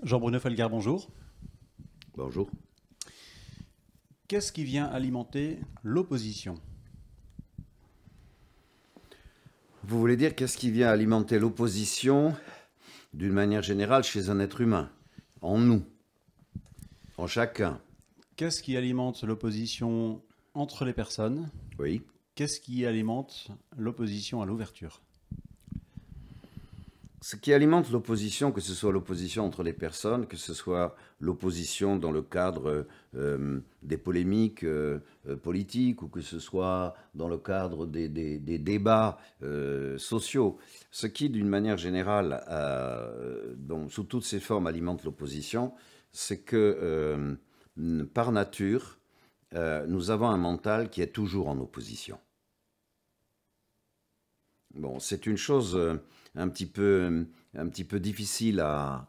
Jean-Bruno Felgar, bonjour. Bonjour. Qu'est-ce qui vient alimenter l'opposition? Vous voulez dire qu'est-ce qui vient alimenter l'opposition d'une manière générale chez un être humain, en nous, en chacun? Qu'est-ce qui alimente l'opposition entre les personnes? Oui. Qu'est-ce qui alimente l'opposition à l'ouverture? Ce qui alimente l'opposition, que ce soit l'opposition entre les personnes, que ce soit l'opposition dans le cadre des polémiques politiques, ou que ce soit dans le cadre des débats sociaux, ce qui, d'une manière générale, sous toutes ses formes, alimente l'opposition, c'est que, par nature, nous avons un mental qui est toujours en opposition. Bon, c'est une chose un petit peu difficile à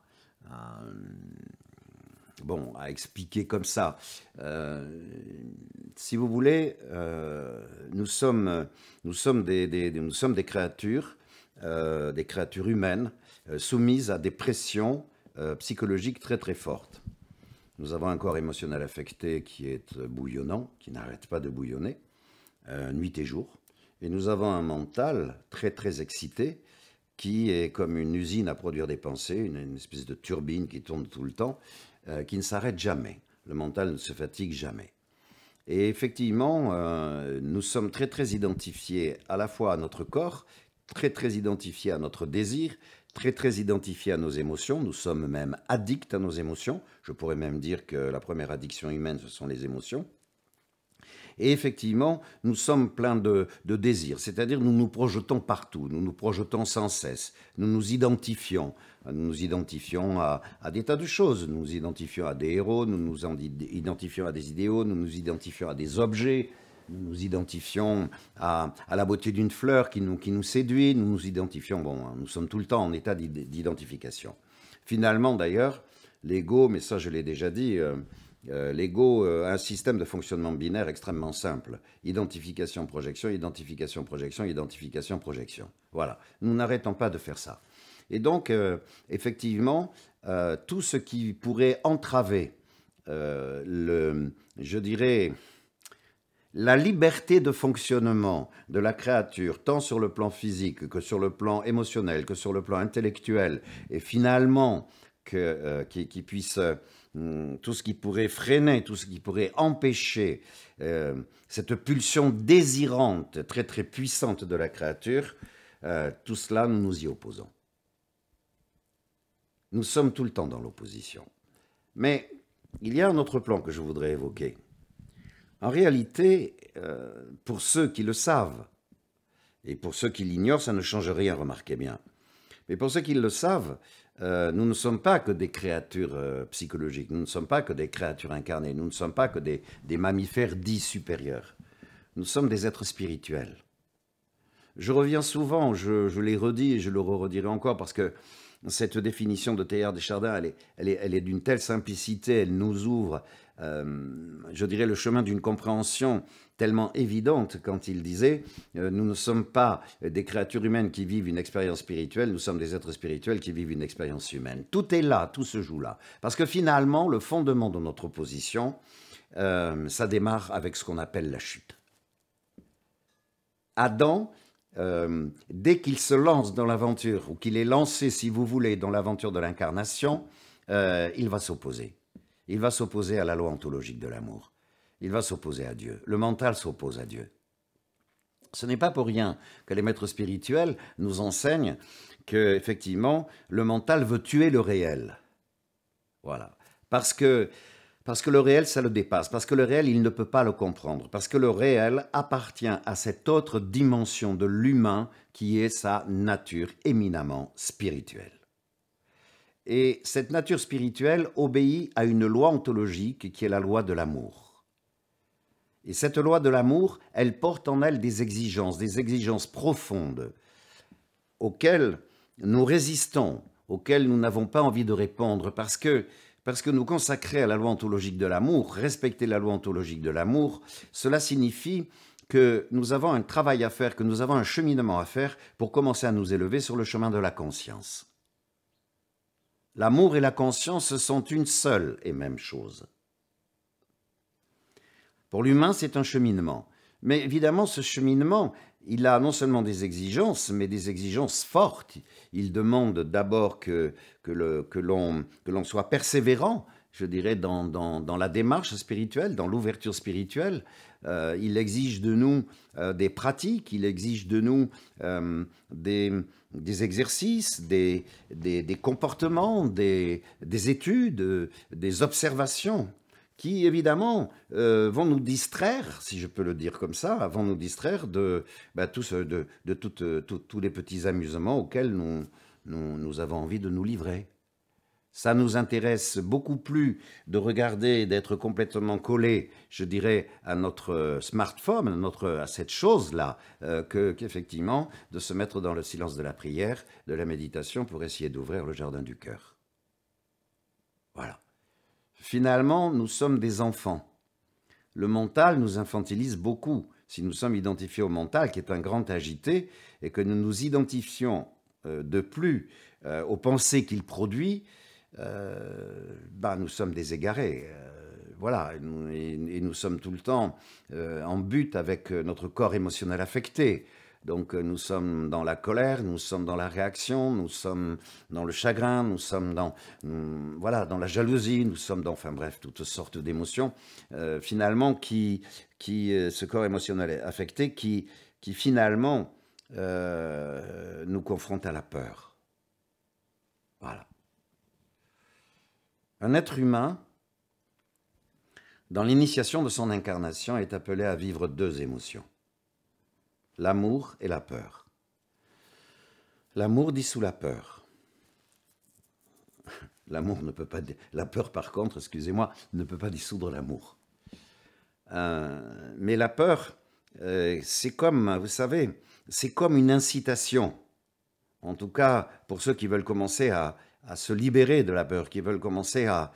expliquer comme ça. Si vous voulez, nous sommes des créatures humaines soumises à des pressions psychologiques très très fortes. Nous avons un corps émotionnel affecté qui est bouillonnant, qui n'arrête pas de bouillonner, nuit et jour. Et nous avons un mental très très excité qui est comme une usine à produire des pensées, une espèce de turbine qui tourne tout le temps, qui ne s'arrête jamais. Le mental ne se fatigue jamais. Et effectivement, nous sommes très très identifiés à la fois à notre corps, très très identifiés à notre désir, très très identifiés à nos émotions. Nous sommes même addicts à nos émotions. Je pourrais même dire que la première addiction humaine, ce sont les émotions. Et effectivement, nous sommes pleins de désirs, c'est-à-dire nous nous projetons partout, nous nous projetons sans cesse, nous nous identifions à des tas de choses, nous nous identifions à des héros, nous nous identifions à des idéaux, nous nous identifions à des objets, nous nous identifions à la beauté d'une fleur qui nous séduit, nous nous identifions, nous sommes tout le temps en état d'identification. Finalement d'ailleurs, l'ego, mais ça je l'ai déjà dit, l'ego a un système de fonctionnement binaire extrêmement simple. Identification, projection, identification, projection, identification, projection. Voilà. Nous n'arrêtons pas de faire ça. Et donc, effectivement, tout ce qui pourrait entraver, je dirais, la liberté de fonctionnement de la créature, tant sur le plan physique que sur le plan émotionnel, que sur le plan intellectuel, et finalement, qui puisse... tout ce qui pourrait freiner, tout ce qui pourrait empêcher cette pulsion désirante, très très puissante de la créature, tout cela, nous nous y opposons. Nous sommes tout le temps dans l'opposition. Mais il y a un autre plan que je voudrais évoquer. En réalité, pour ceux qui le savent, et pour ceux qui l'ignorent, ça ne change rien, remarquez bien. Mais pour ceux qui le savent, nous ne sommes pas que des créatures psychologiques, nous ne sommes pas que des créatures incarnées, nous ne sommes pas que des mammifères dits supérieurs. Nous sommes des êtres spirituels. Je reviens souvent, je l'ai redit et je le redirai encore parce que cette définition de Teilhard de Chardin, elle est d'une telle simplicité, elle nous ouvre, je dirais, le chemin d'une compréhension tellement évidente quand il disait nous ne sommes pas des créatures humaines qui vivent une expérience spirituelle, nous sommes des êtres spirituels qui vivent une expérience humaine. Tout est là, tout se joue là. Parce que finalement, le fondement de notre opposition, ça démarre avec ce qu'on appelle la chute. Adam, dès qu'il se lance dans l'aventure, ou qu'il est lancé, si vous voulez, dans l'aventure de l'incarnation, il va s'opposer. Il va s'opposer à la loi ontologique de l'amour. Il va s'opposer à Dieu. Le mental s'oppose à Dieu. Ce n'est pas pour rien que les maîtres spirituels nous enseignent que, effectivement, le mental veut tuer le réel. Voilà. Parce que le réel, ça le dépasse. Parce que le réel, il ne peut pas le comprendre. Parce que le réel appartient à cette autre dimension de l'humain qui est sa nature éminemment spirituelle. Et cette nature spirituelle obéit à une loi ontologique qui est la loi de l'amour. Et cette loi de l'amour, elle porte en elle des exigences profondes auxquelles nous résistons, auxquelles nous n'avons pas envie de répondre parce que nous consacrer à la loi ontologique de l'amour, respecter la loi ontologique de l'amour, cela signifie que nous avons un travail à faire, que nous avons un cheminement à faire pour commencer à nous élever sur le chemin de la conscience. L'amour et la conscience sont une seule et même chose. Pour l'humain, c'est un cheminement. Mais évidemment, ce cheminement, il a non seulement des exigences, mais des exigences fortes. Il demande d'abord que l'on soit persévérant, je dirais, dans la démarche spirituelle, dans l'ouverture spirituelle. Il exige de nous des pratiques, il exige de nous des exercices, des comportements, des études, des observations qui, évidemment, vont nous distraire, si je peux le dire comme ça, vont nous distraire de tous les petits amusements auxquels nous avons envie de nous livrer. Ça nous intéresse beaucoup plus de regarder, d'être complètement collé, je dirais, à notre smartphone, à cette chose-là, qu'effectivement, de se mettre dans le silence de la prière, de la méditation, pour essayer d'ouvrir le jardin du cœur. Voilà. Finalement, nous sommes des enfants. Le mental nous infantilise beaucoup. Si nous sommes identifiés au mental, qui est un grand agité, et que nous nous identifions de plus aux pensées qu'il produit, nous sommes des égarés. Voilà, et nous sommes tout le temps en but avec notre corps émotionnel affecté. Donc nous sommes dans la colère, nous sommes dans la réaction, nous sommes dans le chagrin, nous sommes dans la jalousie, nous sommes dans, enfin bref, toutes sortes d'émotions, finalement, ce corps émotionnel affecté, qui finalement nous confronte à la peur. Voilà. Un être humain, dans l'initiation de son incarnation, est appelé à vivre deux émotions. L'amour et la peur. L'amour dissout la peur. L'amour ne peut pas... La peur, par contre, excusez-moi, ne peut pas dissoudre l'amour. Mais la peur, c'est comme, vous savez, c'est comme une incitation. En tout cas, pour ceux qui veulent commencer à se libérer de la peur, qui veulent commencer à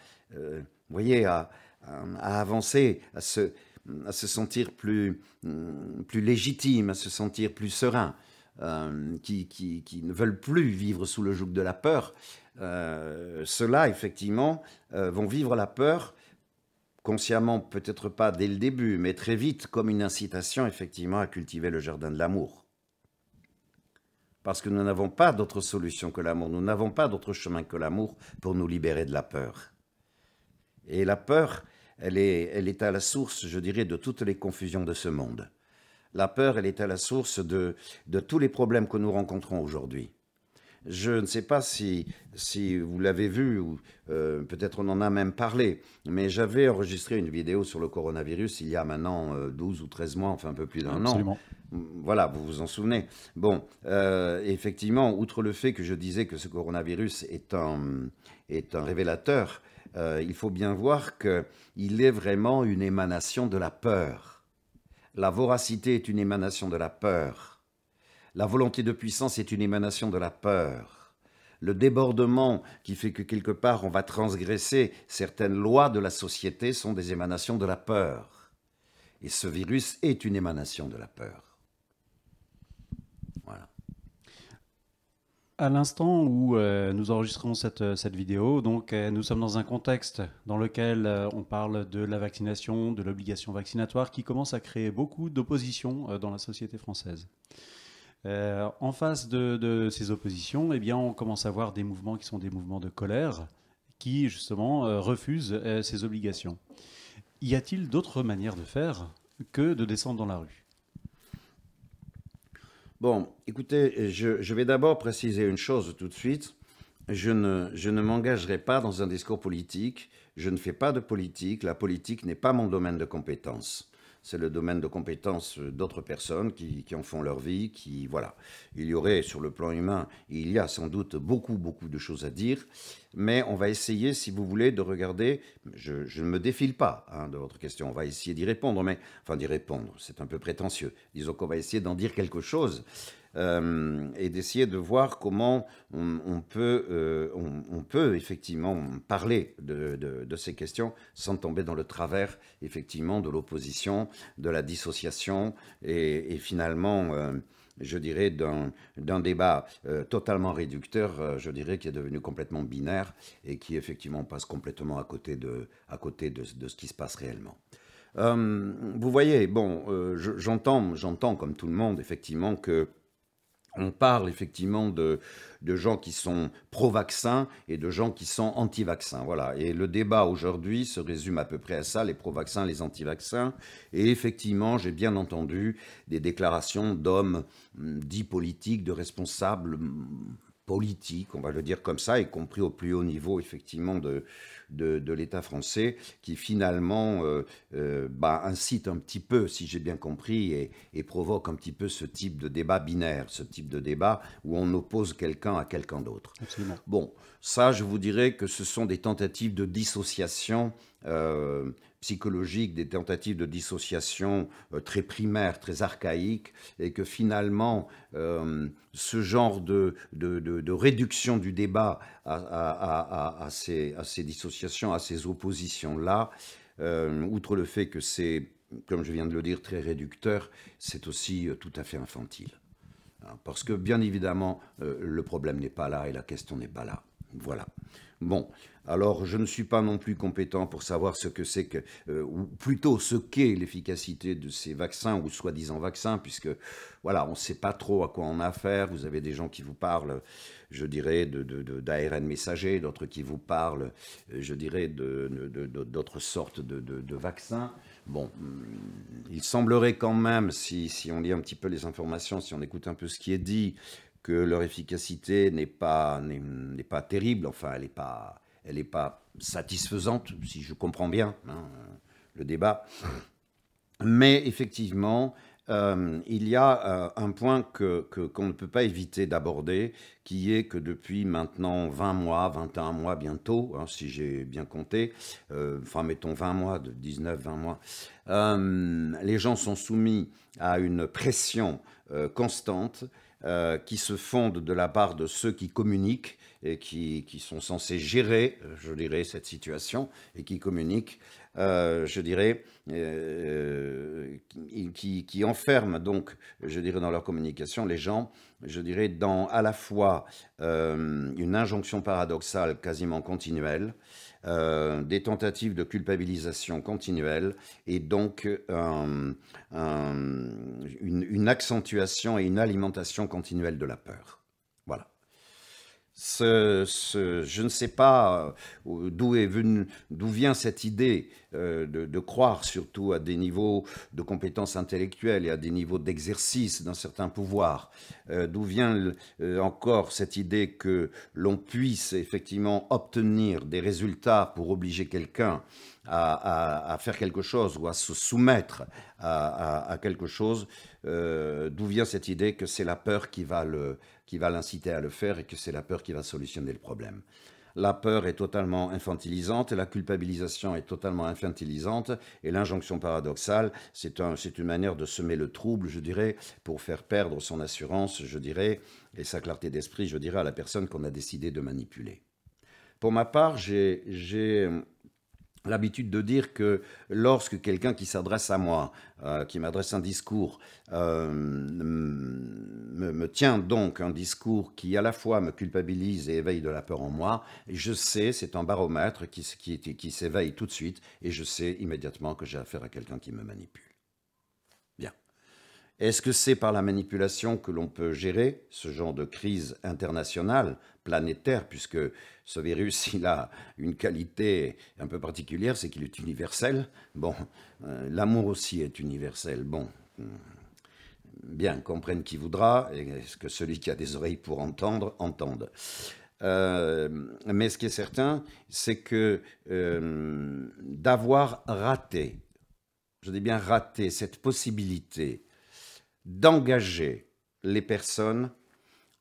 avancer, à se sentir plus légitime, à se sentir plus serein, qui ne veulent plus vivre sous le joug de la peur, ceux-là, effectivement, vont vivre la peur, consciemment, peut-être pas dès le début, mais très vite, comme une incitation, effectivement, à cultiver le jardin de l'amour. Parce que nous n'avons pas d'autre solution que l'amour, nous n'avons pas d'autre chemin que l'amour pour nous libérer de la peur. Et la peur, elle est à la source, je dirais, de toutes les confusions de ce monde. La peur, elle est à la source de tous les problèmes que nous rencontrons aujourd'hui. Je ne sais pas si vous l'avez vu, ou peut-être on en a même parlé, mais j'avais enregistré une vidéo sur le coronavirus il y a maintenant 12 ou 13 mois, enfin un peu plus d'un an. Absolument. Voilà, vous vous en souvenez. Bon, effectivement, outre le fait que je disais que ce coronavirus est un révélateur, il faut bien voir qu'il est vraiment une émanation de la peur. La voracité est une émanation de la peur. La volonté de puissance est une émanation de la peur. Le débordement qui fait que quelque part on va transgresser certaines lois de la société sont des émanations de la peur. Et ce virus est une émanation de la peur. Voilà. À l'instant où nous enregistrons cette vidéo, donc nous sommes dans un contexte dans lequel on parle de la vaccination, de l'obligation vaccinatoire, qui commence à créer beaucoup d'opposition dans la société française. En face de ces oppositions, eh bien, on commence à voir des mouvements qui sont des mouvements de colère, qui justement refusent ces obligations. Y a-t-il d'autres manières de faire que de descendre dans la rue ? Bon, écoutez, je vais d'abord préciser une chose tout de suite. Je ne m'engagerai pas dans un discours politique. Je ne fais pas de politique. La politique n'est pas mon domaine de compétence. C'est le domaine de compétence d'autres personnes qui en font leur vie, voilà. Il y aurait, sur le plan humain, il y a sans doute beaucoup de choses à dire, mais on va essayer, si vous voulez, de regarder, je ne me défile pas de votre question, on va essayer d'y répondre, c'est un peu prétentieux. Disons qu'on va essayer d'en dire quelque chose, et d'essayer de voir comment on peut effectivement parler de ces questions sans tomber dans le travers effectivement de l'opposition, de la dissociation et finalement je dirais, d'un débat totalement réducteur, je dirais, qui est devenu complètement binaire et qui effectivement passe complètement à côté de ce qui se passe réellement. Vous voyez, bon, j'entends comme tout le monde, effectivement, que on parle effectivement de gens qui sont pro-vaccins et de gens qui sont anti-vaccins. Voilà. Et le débat aujourd'hui se résume à peu près à ça, les pro-vaccins, les anti-vaccins. Et effectivement, j'ai bien entendu des déclarations d'hommes dits politiques, de responsables politiques, on va le dire comme ça, y compris au plus haut niveau, effectivement, de l'État français, qui finalement incite un petit peu, si j'ai bien compris, et provoque un petit peu ce type de débat binaire, ce type de débat où on oppose quelqu'un à quelqu'un d'autre. Absolument. Bon, ça, je vous dirais que ce sont des tentatives de dissociation psychologique, des tentatives de dissociation très primaires, très archaïques, et que finalement, ce genre de réduction du débat à ces dissociations, à ces oppositions-là, outre le fait que c'est, comme je viens de le dire, très réducteur, c'est aussi tout à fait infantile. Parce que, bien évidemment, le problème n'est pas là et la question n'est pas là. Voilà. Bon, alors je ne suis pas non plus compétent pour savoir ce que c'est que, ou plutôt ce qu'est l'efficacité de ces vaccins ou soi-disant vaccins, puisque voilà, on ne sait pas trop à quoi on a affaire. Vous avez des gens qui vous parlent, je dirais, d'ARN messager, d'autres qui vous parlent, je dirais, d'autres sortes de vaccins. Bon, il semblerait quand même, si on lit un petit peu les informations, si on écoute un peu ce qui est dit, que leur efficacité n'est pas terrible, enfin elle n'est pas satisfaisante, si je comprends bien le débat. Mais effectivement, il y a un point qu'on ne peut pas éviter d'aborder, qui est que depuis maintenant 20 mois, 21 mois bientôt, si j'ai bien compté, enfin mettons 20 mois, de 19-20 mois, les gens sont soumis à une pression constante qui se fonde de la part de ceux qui communiquent et qui sont censés gérer, je dirais, cette situation et qui communiquent, je dirais, qui enferment donc, je dirais, dans leur communication les gens, je dirais, dans à la fois une injonction paradoxale quasiment continuelle, des tentatives de culpabilisation continuelle et donc une accentuation et une alimentation continuelle de la peur. Voilà. Je ne sais pas d'où vient cette idée de croire surtout à des niveaux de compétences intellectuelles et à des niveaux d'exercice d'un certain pouvoir. D'où vient encore cette idée que l'on puisse effectivement obtenir des résultats pour obliger quelqu'un à faire quelque chose ou à se soumettre à quelque chose. D'où vient cette idée que c'est la peur qui va l'inciter à le faire et que c'est la peur qui va solutionner le problème. La peur est totalement infantilisante, la culpabilisation est totalement infantilisante et l'injonction paradoxale, c'est une manière de semer le trouble, je dirais, pour faire perdre son assurance, je dirais, et sa clarté d'esprit, je dirais, à la personne qu'on a décidé de manipuler. Pour ma part, j'ai l'habitude de dire que lorsque quelqu'un qui s'adresse à moi, qui m'adresse un discours, me tient donc un discours qui à la fois me culpabilise et éveille de la peur en moi, je sais, c'est un baromètre qui s'éveille tout de suite, et je sais immédiatement que j'ai affaire à quelqu'un qui me manipule. Bien. Est-ce que c'est par la manipulation que l'on peut gérer ce genre de crise internationale, planétaire, puisque ce virus, il a une qualité un peu particulière, c'est qu'il est universel. Bon, l'amour aussi est universel. Bon, bien, comprenne qui voudra, et que celui qui a des oreilles pour entendre, entende. Mais ce qui est certain, c'est que d'avoir raté, je dis bien raté, cette possibilité d'engager les personnes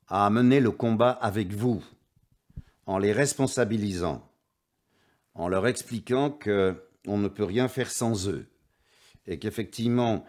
à mener le combat avec vous, en les responsabilisant, en leur expliquant qu'on ne peut rien faire sans eux, et qu'effectivement,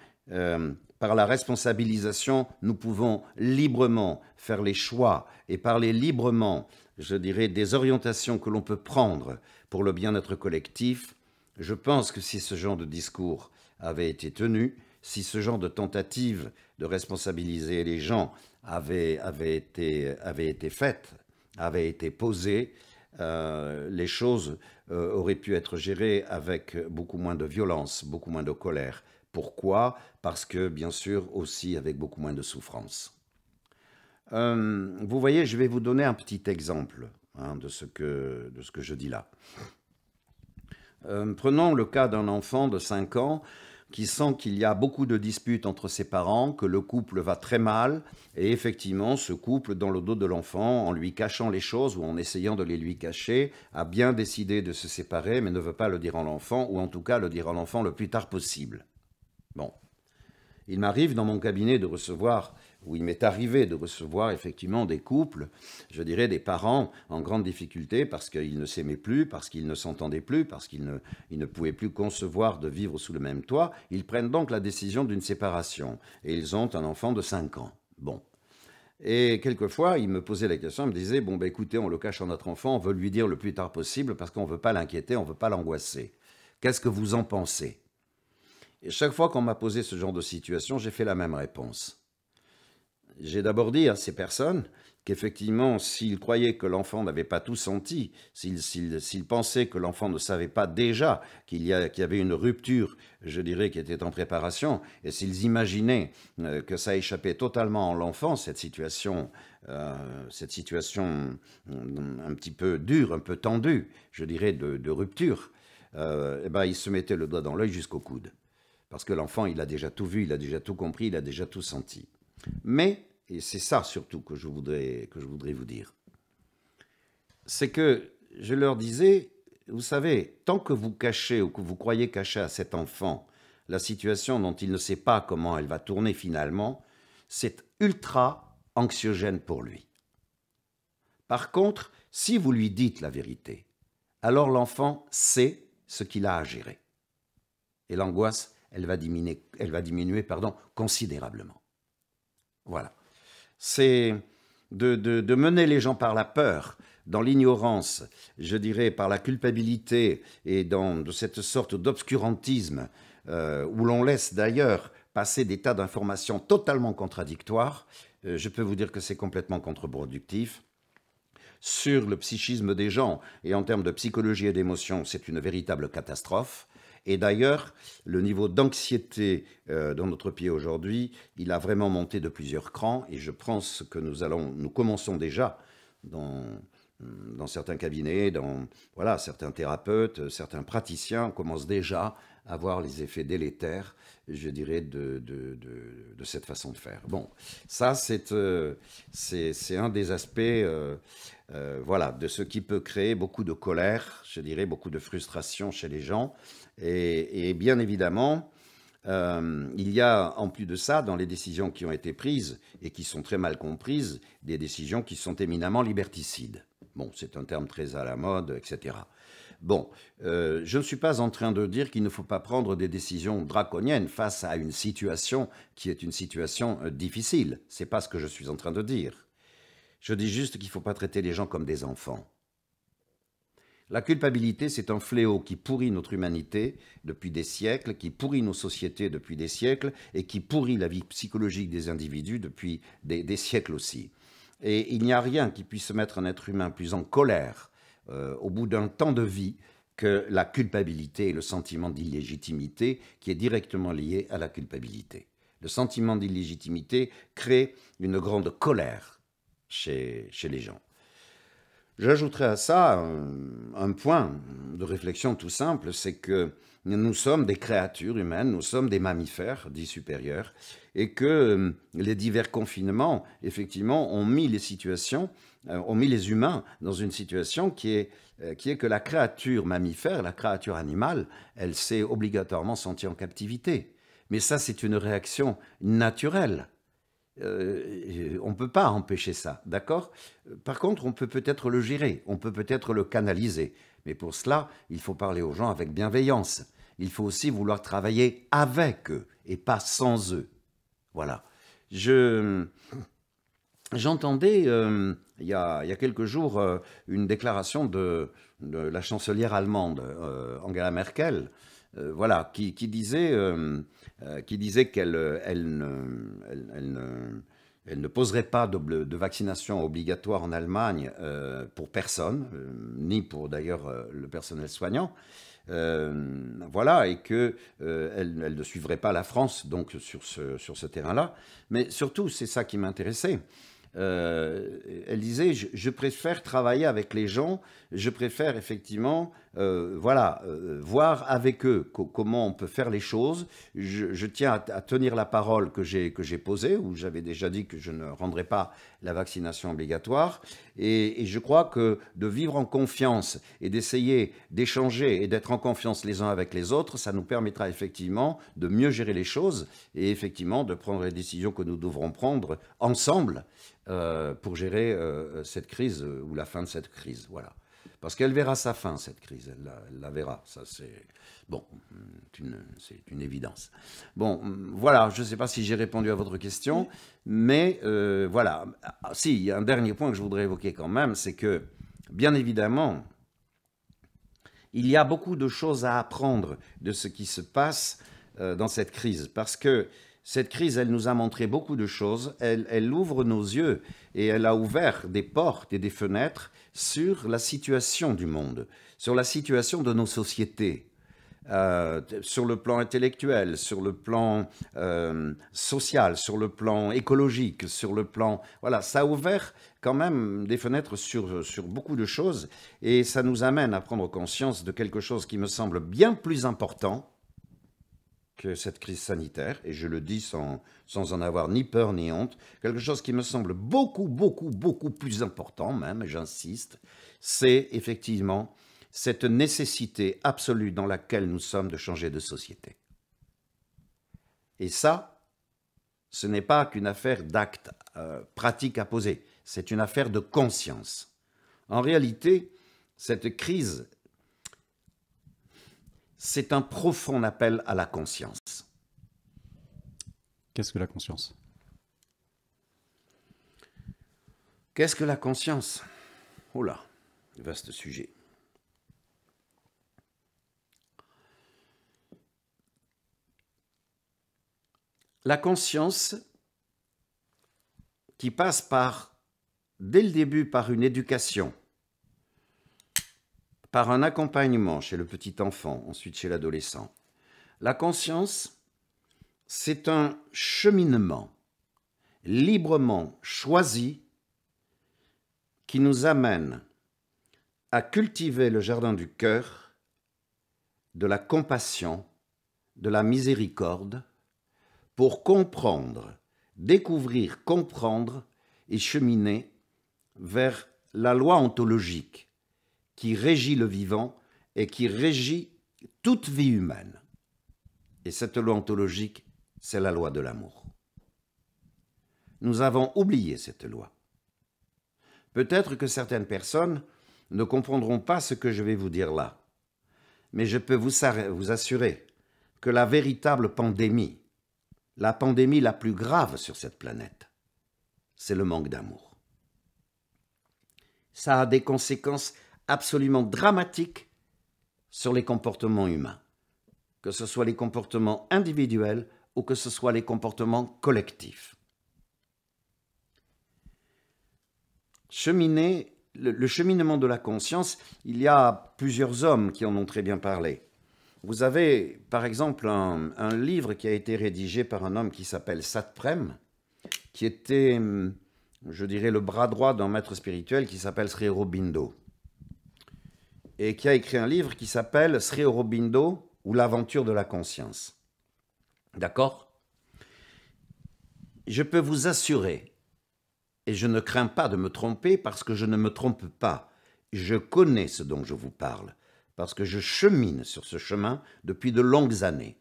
par la responsabilisation, nous pouvons librement faire les choix et parler librement, je dirais, des orientations que l'on peut prendre pour le bien-être collectif. Je pense que si ce genre de discours avait été tenu, si ce genre de tentative de responsabiliser les gens avait été faite, avait été posée, les choses auraient pu être gérées avec beaucoup moins de violence, beaucoup moins de colère. Pourquoi? Parce que, bien sûr, aussi avec beaucoup moins de souffrance. Vous voyez, je vais vous donner un petit exemple de ce que je dis là. Prenons le cas d'un enfant de 5 ans qui sent qu'il y a beaucoup de disputes entre ses parents, que le couple va très mal, et effectivement, ce couple, dans le dos de l'enfant, en lui cachant les choses ou en essayant de les lui cacher, a bien décidé de se séparer, mais ne veut pas le dire à l'enfant, ou en tout cas le dire à l'enfant le plus tard possible. Bon. Il m'arrive dans mon cabinet de recevoir, ou il m'est arrivé de recevoir effectivement des couples, je dirais des parents en grande difficulté parce qu'ils ne s'aimaient plus, parce qu'ils ne s'entendaient plus, parce qu'ils ne pouvaient plus concevoir de vivre sous le même toit. Ils prennent donc la décision d'une séparation et ils ont un enfant de 5 ans. Bon. Et quelquefois, ils me posaient la question, ils me disaient, bon, ben écoutez, on le cache à notre enfant, on veut lui dire le plus tard possible parce qu'on ne veut pas l'inquiéter, on ne veut pas l'angoisser. Qu'est-ce que vous en pensez? Et chaque fois qu'on m'a posé ce genre de situation, j'ai fait la même réponse. J'ai d'abord dit à ces personnes qu'effectivement, s'ils croyaient que l'enfant n'avait pas tout senti, s'ils pensaient que l'enfant ne savait pas déjà qu'il y avait une rupture, je dirais, qui était en préparation, et s'ils imaginaient que ça échappait totalement à l'enfant, cette situation un petit peu dure, un peu tendue, je dirais, de rupture, eh ben, ils se mettaient le doigt dans l'œil jusqu'au coude. Parce que l'enfant, il a déjà tout vu, il a déjà tout compris, il a déjà tout senti. Mais, et c'est ça surtout que je voudrais vous dire, c'est que je leur disais, vous savez, tant que vous cachez ou que vous croyez cacher à cet enfant la situation dont il ne sait pas comment elle va tourner finalement, c'est ultra anxiogène pour lui. Par contre, si vous lui dites la vérité, alors l'enfant sait ce qu'il a à gérer. Et l'angoisse, elle va diminuer considérablement. Voilà. C'est de mener les gens par la peur, dans l'ignorance, je dirais par la culpabilité et de cette sorte d'obscurantisme où l'on laisse d'ailleurs passer des tas d'informations totalement contradictoires. Je peux vous dire que c'est complètement contre-productif. Sur le psychisme des gens et en termes de psychologie et d'émotion, c'est une véritable catastrophe. Et d'ailleurs, le niveau d'anxiété dans notre pays aujourd'hui, il a vraiment monté de plusieurs crans. Et je pense que nous commençons déjà dans certains cabinets, voilà, certains thérapeutes, certains praticiens commencent déjà à voir les effets délétères, je dirais, de cette façon de faire. Bon, ça, c'est un des aspects voilà, de ce qui peut créer beaucoup de colère, je dirais, beaucoup de frustration chez les gens. Et bien évidemment, il y a en plus de ça, dans les décisions qui ont été prises et qui sont très mal comprises, des décisions qui sont éminemment liberticides. Bon, c'est un terme très à la mode, etc. Bon, je ne suis pas en train de dire qu'il ne faut pas prendre des décisions draconiennes face à une situation qui est une situation difficile. Ce n'est pas ce que je suis en train de dire. Je dis juste qu'il ne faut pas traiter les gens comme des enfants. La culpabilité, c'est un fléau qui pourrit notre humanité depuis des siècles, qui pourrit nos sociétés depuis des siècles et qui pourrit la vie psychologique des individus depuis des siècles aussi. Et il n'y a rien qui puisse mettre un être humain plus en colère au bout d'un temps de vie que la culpabilité et le sentiment d'illégitimité qui est directement lié à la culpabilité. Le sentiment d'illégitimité crée une grande colère chez les gens. J'ajouterai à ça un point de réflexion tout simple, c'est que nous sommes des créatures humaines, nous sommes des mammifères dits supérieurs, et que les divers confinements, effectivement, ont mis les humains dans une situation qui est que la créature mammifère, la créature animale, elle s'est obligatoirement sentie en captivité. Mais ça, c'est une réaction naturelle. On ne peut pas empêcher ça, d'accord? Par contre, on peut peut-être le gérer, on peut peut-être le canaliser. Mais pour cela, il faut parler aux gens avec bienveillance. Il faut aussi vouloir travailler avec eux et pas sans eux. Voilà. J'entendais il y a quelques jours une déclaration de la chancelière allemande, Angela Merkel, voilà, qui disait elle ne poserait pas de vaccination obligatoire en Allemagne pour personne, ni pour d'ailleurs le personnel soignant. Voilà, et qu'elle elle ne suivrait pas la France donc sur ce terrain-là. Mais surtout, c'est ça qui m'intéressait. Elle disait, je préfère travailler avec les gens, je préfère effectivement voilà, voir avec eux comment on peut faire les choses. Je tiens à tenir la parole que j'ai posée, où j'avais déjà dit que je ne rendrais pas la vaccination obligatoire. Et je crois que de vivre en confiance et d'essayer d'échanger et d'être en confiance les uns avec les autres, ça nous permettra effectivement de mieux gérer les choses et effectivement de prendre les décisions que nous devrons prendre ensemble pour gérer cette crise ou la fin de cette crise. Voilà. Parce qu'elle verra sa fin, cette crise, elle la verra. Ça, c'est bon, c'est une évidence. Bon, voilà, je ne sais pas si j'ai répondu à votre question, mais voilà. Si, il y a un dernier point que je voudrais évoquer quand même, c'est que, bien évidemment, il y a beaucoup de choses à apprendre de ce qui se passe dans cette crise, parce que cette crise, elle nous a montré beaucoup de choses, elle ouvre nos yeux et elle a ouvert des portes et des fenêtres sur la situation du monde, sur la situation de nos sociétés, sur le plan intellectuel, sur le plan social, sur le plan écologique, sur le plan... Voilà, ça a ouvert quand même des fenêtres sur beaucoup de choses et ça nous amène à prendre conscience de quelque chose qui me semble bien plus important que cette crise sanitaire, et je le dis sans en avoir ni peur ni honte, quelque chose qui me semble beaucoup, beaucoup, beaucoup plus important même, et j'insiste, c'est effectivement cette nécessité absolue dans laquelle nous sommes de changer de société. Et ça, ce n'est pas qu'une affaire d'actes pratiques à poser, c'est une affaire de conscience. En réalité, cette crise, c'est un profond appel à la conscience. Qu'est-ce que la conscience? Qu'est-ce que la conscience? Oh là, vaste sujet. La conscience qui passe par, dès le début, par une éducation, par un accompagnement chez le petit enfant, ensuite chez l'adolescent. La conscience, c'est un cheminement librement choisi qui nous amène à cultiver le jardin du cœur, de la compassion, de la miséricorde, pour comprendre, découvrir, comprendre et cheminer vers la loi ontologique qui régit le vivant et qui régit toute vie humaine. Et cette loi ontologique, c'est la loi de l'amour. Nous avons oublié cette loi. Peut-être que certaines personnes ne comprendront pas ce que je vais vous dire là, mais je peux vous assurer que la véritable pandémie, la pandémie la plus grave sur cette planète, c'est le manque d'amour. Ça a des conséquences absolument dramatique sur les comportements humains, que ce soit les comportements individuels ou que ce soit les comportements collectifs. Le cheminement de la conscience, il y a plusieurs hommes qui en ont très bien parlé. Vous avez par exemple un livre qui a été rédigé par un homme qui s'appelle Satprem, qui était, je dirais, le bras droit d'un maître spirituel qui s'appelle Sri Aurobindo, et qui a écrit un livre qui s'appelle Sri Aurobindo ou l'aventure de la conscience. D'accord? Je peux vous assurer, et je ne crains pas de me tromper parce que je ne me trompe pas, je connais ce dont je vous parle, parce que je chemine sur ce chemin depuis de longues années.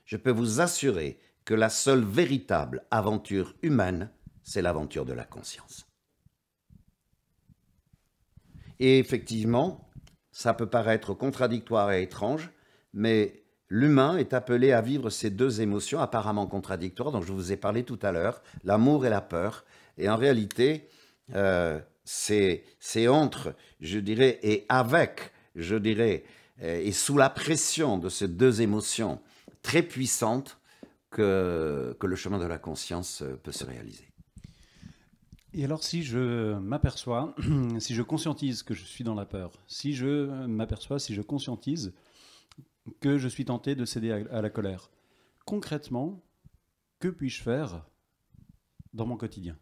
Je peux vous assurer que la seule véritable aventure humaine, c'est l'aventure de la conscience. Et effectivement, ça peut paraître contradictoire et étrange, mais l'humain est appelé à vivre ces deux émotions apparemment contradictoires dont je vous ai parlé tout à l'heure, l'amour et la peur. Et en réalité, c'est entre, je dirais, et avec, je dirais, et sous la pression de ces deux émotions très puissantes que le chemin de la conscience peut se réaliser. Et alors si je m'aperçois, si je conscientise que je suis dans la peur, si je m'aperçois, si je conscientise que je suis tenté de céder à la colère, concrètement, que puis-je faire dans mon quotidien?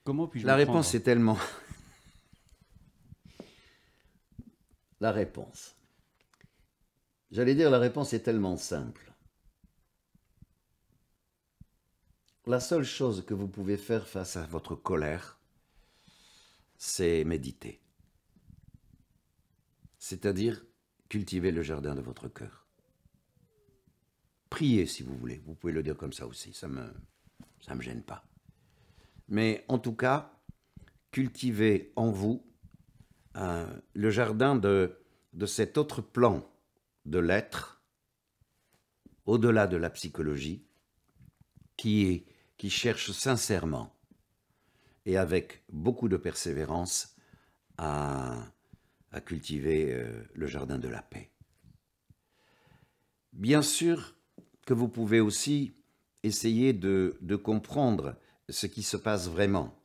Comment puis-je La m'y prendre? réponse est tellement... La réponse. J'allais dire, la réponse est tellement simple. La seule chose que vous pouvez faire face à votre colère, c'est méditer. C'est-à-dire cultiver le jardin de votre cœur. Priez si vous voulez, vous pouvez le dire comme ça aussi, ça me gêne pas. Mais en tout cas, cultivez en vous le jardin de cet autre plan de l'être, au-delà de la psychologie, qui cherche sincèrement et avec beaucoup de persévérance à cultiver le jardin de la paix. Bien sûr que vous pouvez aussi essayer de comprendre ce qui se passe vraiment.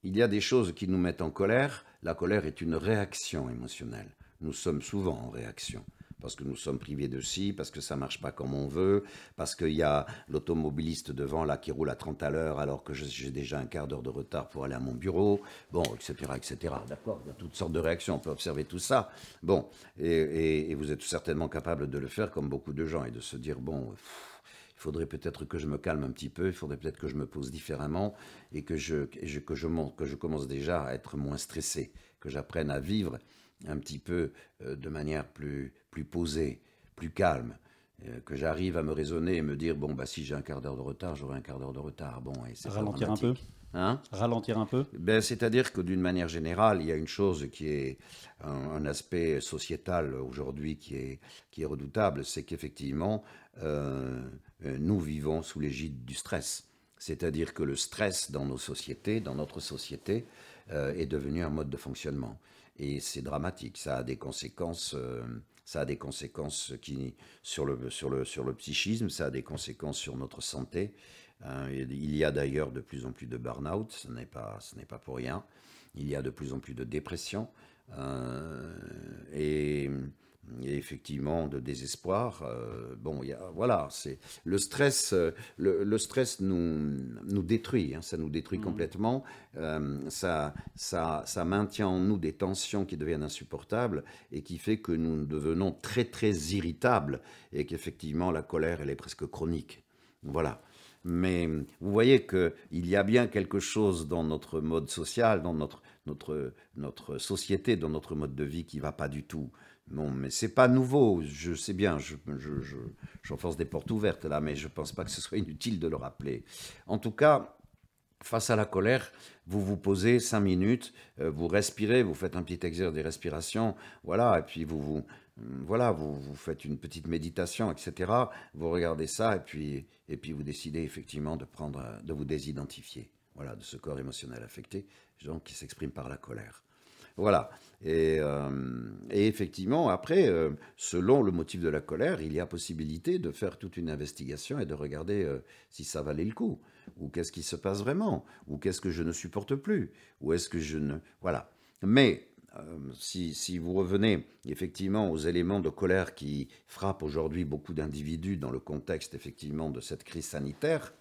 Il y a des choses qui nous mettent en colère. La colère est une réaction émotionnelle. Nous sommes souvent en réaction parce que nous sommes privés de ci, parce que ça ne marche pas comme on veut, parce qu'il y a l'automobiliste devant là qui roule à 30 à l'heure alors que j'ai déjà un quart d'heure de retard pour aller à mon bureau, bon, etc., etc. D'accord, il y a toutes sortes de réactions, on peut observer tout ça. Bon, et vous êtes certainement capable de le faire comme beaucoup de gens et de se dire, bon, il faudrait peut-être que je me calme un petit peu, il faudrait peut-être que je me pose différemment et que je commence déjà à être moins stressé, que j'apprenne à vivre un petit peu de manière plus posée, plus calme, que j'arrive à me raisonner et me dire, bon, bah, si j'ai un quart d'heure de retard, j'aurai un quart d'heure de retard. Bon, et c'est pas Ralentir un peu? dramatique. Hein? Ralentir un peu? Ben, c'est-à-dire que d'une manière générale, il y a une chose qui est un aspect sociétal aujourd'hui qui est redoutable, c'est qu'effectivement, nous vivons sous l'égide du stress. C'est-à-dire que le stress dans nos sociétés, dans notre société, est devenu un mode de fonctionnement. Et c'est dramatique, ça a des conséquences qui, sur le psychisme, ça a des conséquences sur notre santé. Il y a d'ailleurs de plus en plus de burn-out, ce n'est pas pour rien. Il y a de plus en plus de dépression et effectivement de désespoir. Bon, voilà, c'est le stress. Le stress nous détruit, hein, ça nous détruit complètement. Ça maintient en nous des tensions qui deviennent insupportables et qui fait que nous devenons très très irritables et qu'effectivement la colère elle est presque chronique. Voilà. Mais vous voyez qu'il y a bien quelque chose dans notre mode social, dans notre société, dans notre mode de vie qui ne va pas du tout. Bon, mais ce n'est pas nouveau, je sais bien, j'enfonce des portes ouvertes là, mais je ne pense pas que ce soit inutile de le rappeler. En tout cas, face à la colère, vous vous posez 5 minutes, vous respirez, vous faites un petit exercice de respiration, voilà, et puis vous faites une petite méditation, etc. Vous regardez ça, et puis vous décidez effectivement de vous désidentifier, voilà, de ce corps émotionnel affecté, donc qui s'exprime par la colère. Voilà. Et effectivement, après, selon le motif de la colère, il y a possibilité de faire toute une investigation et de regarder si ça valait le coup, ou qu'est-ce qui se passe vraiment, ou qu'est-ce que je ne supporte plus, ou est-ce que je ne... Voilà. Mais si vous revenez effectivement aux éléments de colère qui frappent aujourd'hui beaucoup d'individus dans le contexte effectivement de cette crise sanitaire,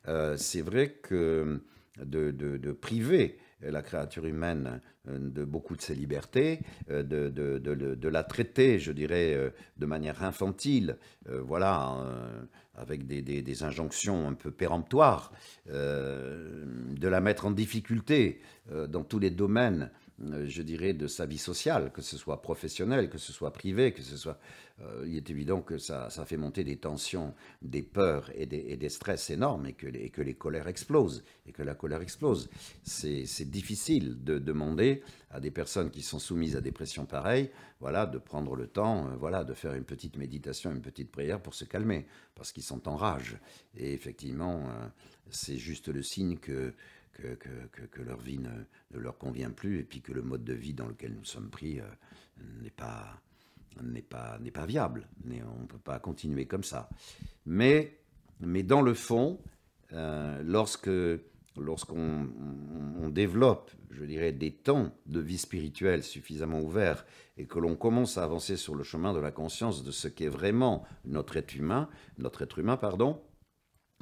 c'est vrai que de priver la créature humaine de beaucoup de ses libertés, de la traiter, je dirais, de manière infantile, voilà, avec des injonctions un peu péremptoires, de la mettre en difficulté dans tous les domaines, je dirais, de sa vie sociale, que ce soit professionnel, que ce soit privé, que ce soit... il est évident que ça fait monter des tensions, des peurs et des stress énormes et que les colères explosent, et que la colère explose. C'est difficile de demander à des personnes qui sont soumises à des pressions pareilles, voilà, de prendre le temps, voilà, de faire une petite méditation, une petite prière pour se calmer, parce qu'ils sont en rage. Et effectivement, c'est juste le signe que leur vie ne leur convient plus, et puis que le mode de vie dans lequel nous sommes pris n'est pas viable. On ne peut pas continuer comme ça. Mais dans le fond, lorsqu'on développe, je dirais, des temps de vie spirituelle suffisamment ouverts et que l'on commence à avancer sur le chemin de la conscience de ce qu'est vraiment notre être humain,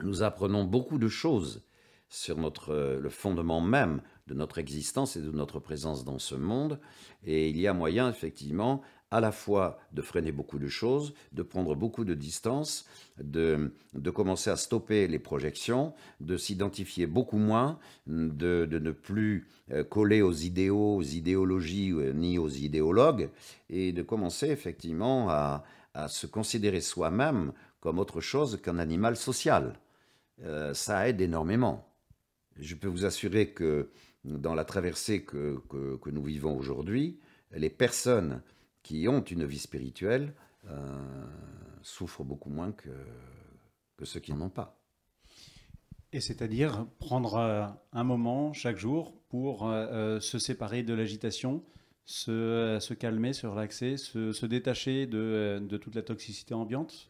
nous apprenons beaucoup de choses sur le fondement même de notre existence et de notre présence dans ce monde. Et il y a moyen, effectivement, à la fois de freiner beaucoup de choses, de prendre beaucoup de distance, de commencer à stopper les projections, de s'identifier beaucoup moins, de ne plus coller aux idéaux, aux idéologies ni aux idéologues, et de commencer effectivement à se considérer soi-même comme autre chose qu'un animal social. Ça aide énormément. Je peux vous assurer que dans la traversée que nous vivons aujourd'hui, les personnes qui ont une vie spirituelle souffrent beaucoup moins que ceux qui n'en ont pas. Et c'est-à-dire prendre un moment chaque jour pour se séparer de l'agitation, se calmer, se relaxer, se détacher de toute la toxicité ambiante?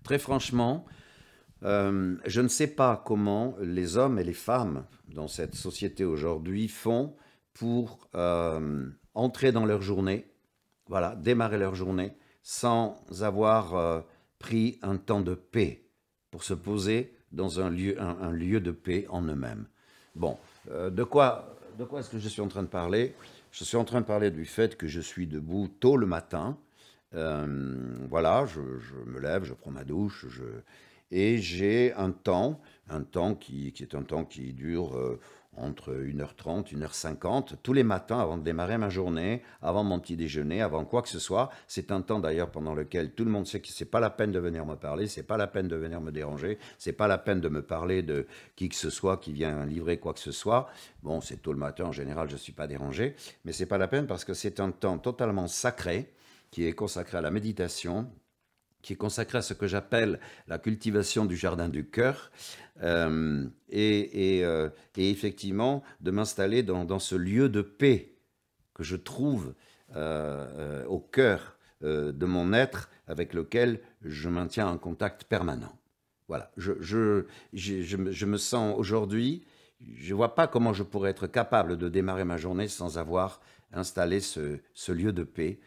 Très franchement, je ne sais pas comment les hommes et les femmes dans cette société aujourd'hui font pour entrer dans leur journée, voilà, démarrer leur journée sans avoir pris un temps de paix pour se poser dans un lieu de paix en eux-mêmes. Bon, de quoi est-ce que je suis en train de parler? Je suis en train de parler du fait que je suis debout tôt le matin. Voilà, je me lève, je prends ma douche, et j'ai un temps qui est un temps qui dure entre 1h30, 1h50, tous les matins avant de démarrer ma journée, avant mon petit déjeuner, avant quoi que ce soit. C'est un temps d'ailleurs pendant lequel tout le monde sait que c'est pas la peine de venir me parler, c'est pas la peine de venir me déranger, c'est pas la peine de me parler de qui que ce soit qui vient livrer quoi que ce soit. Bon, c'est tôt le matin, en général, je suis pas dérangé, mais c'est pas la peine parce que c'est un temps totalement sacré qui est consacré à la méditation, qui est consacré à ce que j'appelle la cultivation du jardin du cœur, et effectivement de m'installer dans ce lieu de paix que je trouve au cœur de mon être, avec lequel je maintiens un contact permanent. Voilà, je me sens aujourd'hui, je ne vois pas comment je pourrais être capable de démarrer ma journée sans avoir installé ce lieu de paix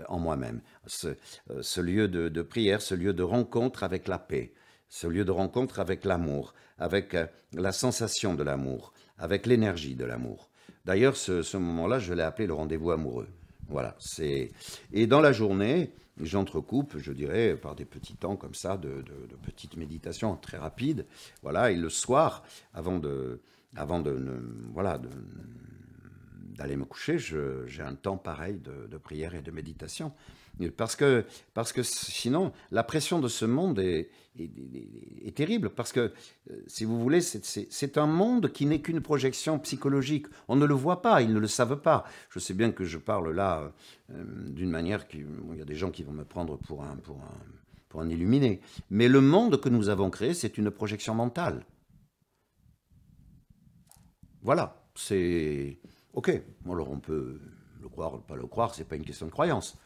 en moi-même, ce lieu de prière, ce lieu de rencontre avec la paix, ce lieu de rencontre avec l'amour, avec la sensation de l'amour, avec l'énergie de l'amour. D'ailleurs, ce moment-là, je l'ai appelé le rendez-vous amoureux. Voilà, et dans la journée, j'entrecoupe, je dirais, par des petits temps comme ça, de petites méditations très rapides. Voilà, et le soir, avant d'aller me coucher, j'ai un temps pareil de prière et de méditation. Parce que sinon, la pression de ce monde est terrible. Parce que, si vous voulez, c'est un monde qui n'est qu'une projection psychologique. On ne le voit pas, ils ne le savent pas. Je sais bien que je parle là d'une manière il y a des gens qui vont me prendre pour un illuminé. Mais le monde que nous avons créé, c'est une projection mentale. Voilà, c'est... Ok, alors on peut le croire ou pas le croire, c'est pas une question de croyance.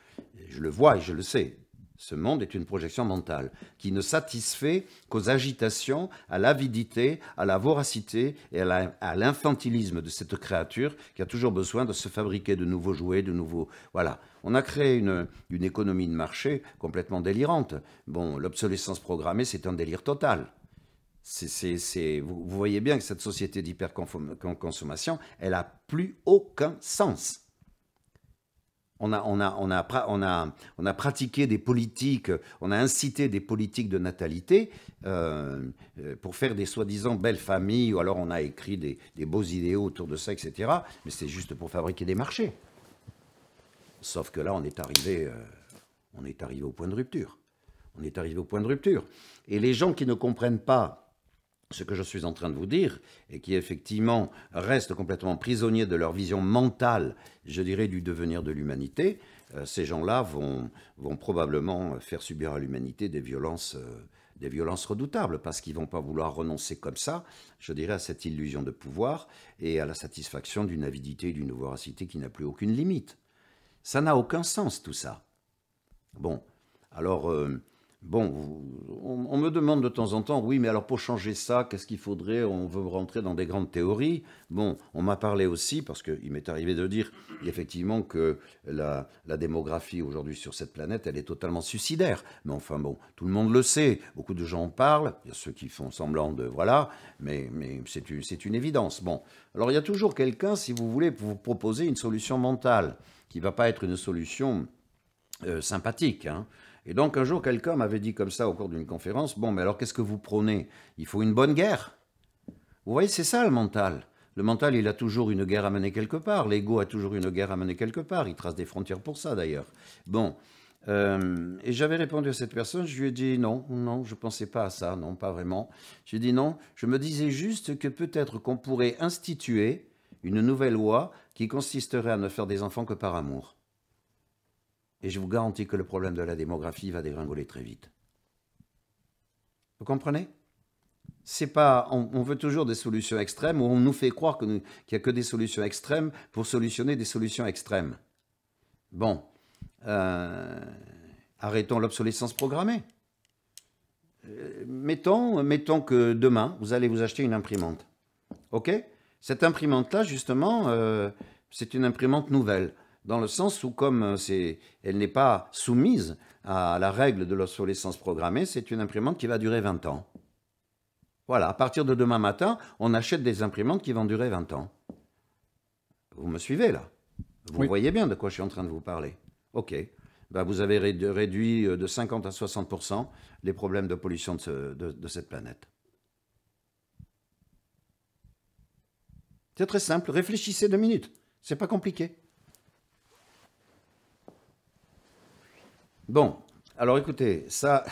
Je le vois et je le sais. Ce monde est une projection mentale qui ne satisfait qu'aux agitations, à l'avidité, à la voracité et à l'infantilisme de cette créature qui a toujours besoin de se fabriquer de nouveaux jouets, de nouveaux... Voilà. On a créé une économie de marché complètement délirante. Bon, l'obsolescence programmée, c'est un délire total. Vous voyez bien que cette société d'hyperconsommation, elle n'a plus aucun sens. On a pratiqué des politiques, on a incité des politiques de natalité pour faire des soi-disant belles familles, ou alors on a écrit des beaux idéaux autour de ça, etc. Mais c'est juste pour fabriquer des marchés. Sauf que là, on est arrivé au point de rupture. On est arrivé au point de rupture. Et les gens qui ne comprennent pas ce que je suis en train de vous dire, et qui effectivement restent complètement prisonniers de leur vision mentale, je dirais, du devenir de l'humanité, ces gens-là vont probablement faire subir à l'humanité des violences des violences redoutables, parce qu'ils ne vont pas vouloir renoncer comme ça, je dirais, à cette illusion de pouvoir et à la satisfaction d'une avidité et d'une voracité qui n'a plus aucune limite. Ça n'a aucun sens, tout ça. Bon, alors, on me demande de temps en temps, oui, mais alors pour changer ça, qu'est-ce qu'il faudrait? On veut rentrer dans des grandes théories. Bon, on m'a parlé aussi, parce qu'il m'est arrivé de dire effectivement que la démographie aujourd'hui sur cette planète, elle est totalement suicidaire. Mais enfin bon, tout le monde le sait, beaucoup de gens en parlent, il y a ceux qui font semblant de... Voilà, mais c'est une évidence. Bon, alors il y a toujours quelqu'un, si vous voulez, pour vous proposer une solution mentale, qui ne va pas être une solution sympathique, hein. Et donc un jour, quelqu'un m'avait dit comme ça au cours d'une conférence, bon, mais alors qu'est-ce que vous prônez? Il faut une bonne guerre. Vous voyez, c'est ça le mental. Le mental, il a toujours une guerre à mener quelque part. L'ego a toujours une guerre à mener quelque part. Il trace des frontières pour ça, d'ailleurs. Bon, et j'avais répondu à cette personne, je lui ai dit non, non, je ne pensais pas à ça, non, pas vraiment. J'ai dit non, je me disais juste que peut-être qu'on pourrait instituer une nouvelle loi qui consisterait à ne faire des enfants que par amour. Et je vous garantis que le problème de la démographie va dégringoler très vite. Vous comprenez? C'est pas, on veut toujours des solutions extrêmes, ou on nous fait croire qu'il n'y a que des solutions extrêmes pour solutionner des solutions extrêmes. Bon, arrêtons l'obsolescence programmée. Mettons que demain, vous allez vous acheter une imprimante. OK? Cette imprimante-là, justement, c'est une imprimante nouvelle, dans le sens où, comme elle n'est pas soumise à la règle de l'obsolescence programmée, c'est une imprimante qui va durer 20 ans. Voilà, à partir de demain matin, on achète des imprimantes qui vont durer 20 ans. Vous me suivez, là? Vous Oui. voyez bien de quoi je suis en train de vous parler. OK. Ben, vous avez réduit de 50 à 60% les problèmes de pollution de cette planète. C'est très simple. Réfléchissez 2 minutes. C'est pas compliqué. Bon, alors écoutez, ça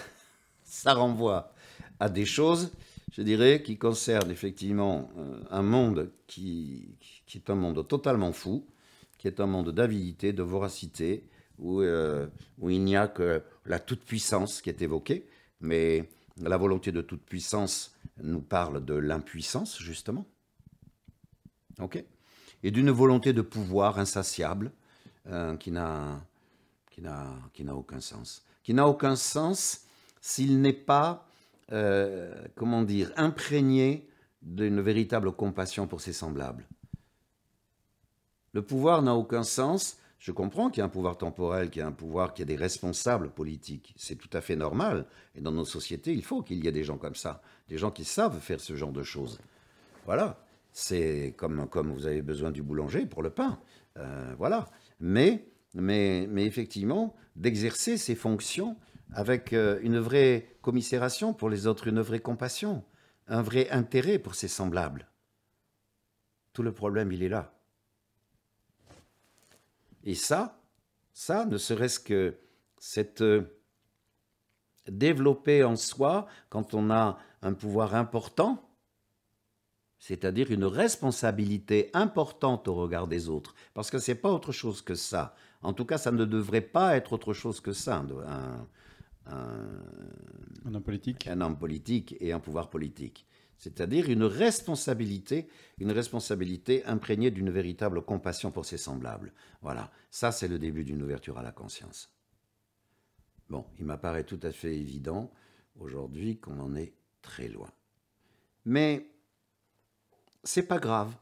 renvoie à des choses, je dirais, qui concernent effectivement un monde qui est un monde totalement fou, qui est un monde d'avidité, de voracité, où il n'y a que la toute-puissance qui est évoquée, mais la volonté de toute-puissance nous parle de l'impuissance, justement. OK? Et d'une volonté de pouvoir insatiable qui n'a aucun sens. Qui n'a aucun sens s'il n'est pas, comment dire, imprégné d'une véritable compassion pour ses semblables. Le pouvoir n'a aucun sens. Je comprends qu'il y a un pouvoir temporel, qu'il y a un pouvoir, qu'il y a des responsables politiques. C'est tout à fait normal. Et dans nos sociétés, il faut qu'il y ait des gens comme ça. Des gens qui savent faire ce genre de choses. Voilà. C'est comme vous avez besoin du boulanger pour le pain. Voilà. Mais effectivement, d'exercer ces fonctions avec une vraie commisération pour les autres, une vraie compassion, un vrai intérêt pour ses semblables. Tout le problème, il est là. Et ça, ne serait-ce que cette développer en soi, quand on a un pouvoir important, c'est-à-dire une responsabilité importante au regard des autres, parce que ce n'est pas autre chose que ça. En tout cas, ça ne devrait pas être autre chose que ça, Un homme politique. Un homme politique et un pouvoir politique. C'est-à-dire une responsabilité imprégnée d'une véritable compassion pour ses semblables. Voilà, ça c'est le début d'une ouverture à la conscience. Bon, il m'apparaît tout à fait évident aujourd'hui qu'on en est très loin. Mais c'est pas grave.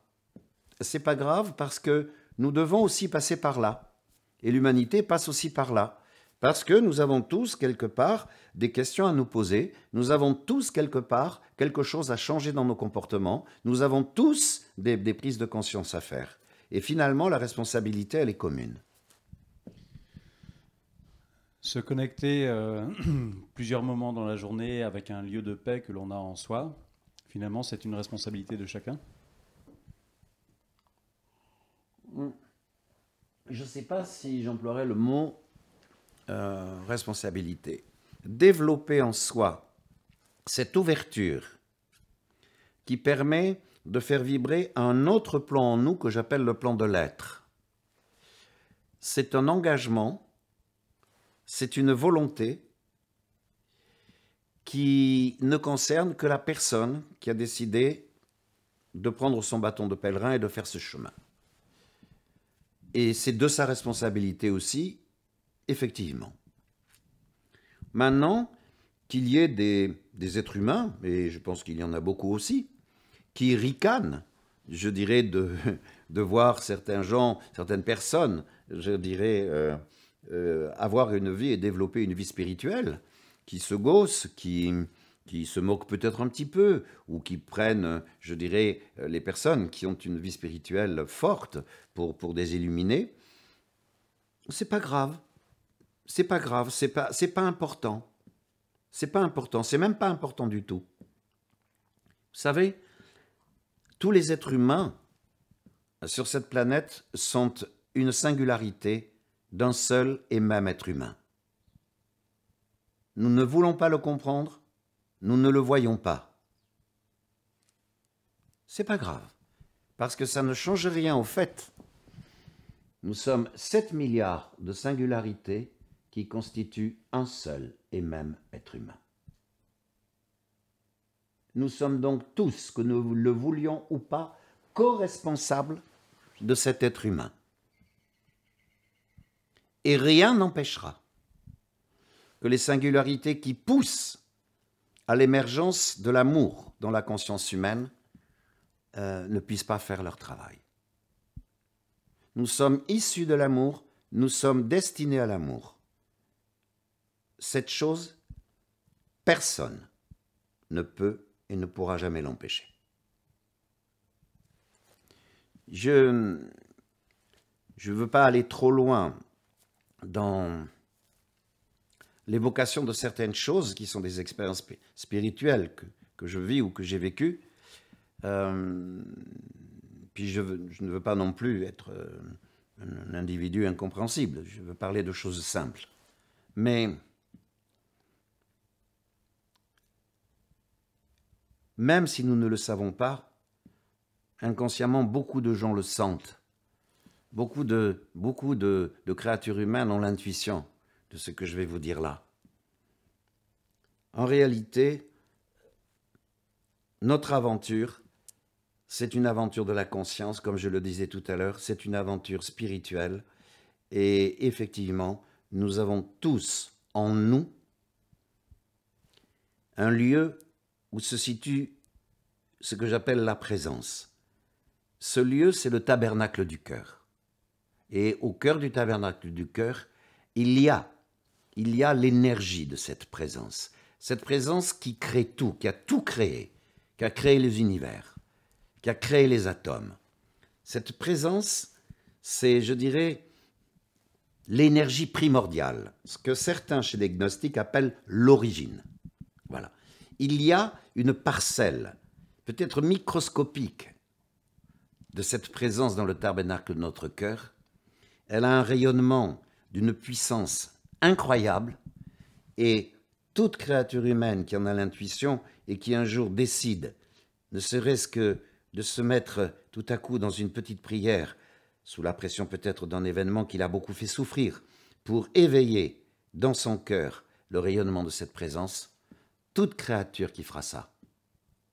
C'est pas grave parce que nous devons aussi passer par là. Et l'humanité passe aussi par là. Parce que nous avons tous, quelque part, des questions à nous poser. Nous avons tous, quelque part, quelque chose à changer dans nos comportements. Nous avons tous des prises de conscience à faire. Et finalement, la responsabilité, elle est commune. Se connecter plusieurs moments dans la journée avec un lieu de paix que l'on a en soi, finalement, c'est une responsabilité de chacun. Je ne sais pas si j'emploierais le mot responsabilité. Développer en soi cette ouverture qui permet de faire vibrer un autre plan en nous que j'appelle le plan de l'être. C'est un engagement, c'est une volonté qui ne concerne que la personne qui a décidé de prendre son bâton de pèlerin et de faire ce chemin. Et c'est de sa responsabilité aussi, effectivement. Maintenant, qu'il y ait des êtres humains, et je pense qu'il y en a beaucoup aussi, qui ricanent, je dirais, de voir certains gens, certaines personnes, je dirais, avoir une vie et développer une vie spirituelle, qui se gaussent, qui se moquent peut-être un petit peu, ou qui prennent, je dirais, les personnes qui ont une vie spirituelle forte pour des illuminés. C'est pas grave. C'est pas grave, c'est pas important. C'est pas important, c'est même pas important du tout. Vous savez, tous les êtres humains sur cette planète sont une singularité d'un seul et même être humain. Nous ne voulons pas le comprendre, nous ne le voyons pas. C'est pas grave, parce que ça ne change rien au fait. Nous sommes 7 milliards de singularités qui constituent un seul et même être humain. Nous sommes donc tous, que nous le voulions ou pas, co-responsables de cet être humain. Et rien n'empêchera que les singularités qui poussent à l'émergence de l'amour dans la conscience humaine ne puissent pas faire leur travail. Nous sommes issus de l'amour, nous sommes destinés à l'amour. Cette chose, personne ne peut et ne pourra jamais l'empêcher. Je ne veux pas aller trop loin dans l'évocation de certaines choses qui sont des expériences spirituelles que je vis ou que j'ai vécues. Puis je ne veux pas non plus être un individu incompréhensible. Je veux parler de choses simples. Mais même si nous ne le savons pas, inconsciemment, beaucoup de gens le sentent. Beaucoup de créatures humaines ont l'intuition de ce que je vais vous dire là. En réalité, notre aventure, c'est une aventure de la conscience, comme je le disais tout à l'heure, c'est une aventure spirituelle. Et effectivement, nous avons tous en nous un lieu où se situe ce que j'appelle la présence. Ce lieu, c'est le tabernacle du cœur. Et au cœur du tabernacle du cœur, il y a l'énergie de cette présence qui crée tout, qui a tout créé, qui a créé les univers, qui a créé les atomes. Cette présence, c'est, je dirais, l'énergie primordiale, ce que certains chez les gnostiques appellent l'origine. Voilà. Il y a une parcelle, peut-être microscopique, de cette présence dans le tabernacle de notre cœur. Elle a un rayonnement d'une puissance incroyable et toute créature humaine qui en a l'intuition et qui un jour décide, ne serait-ce que de se mettre tout à coup dans une petite prière, sous la pression peut-être d'un événement qui l'a beaucoup fait souffrir, pour éveiller dans son cœur le rayonnement de cette présence, toute créature qui fera ça,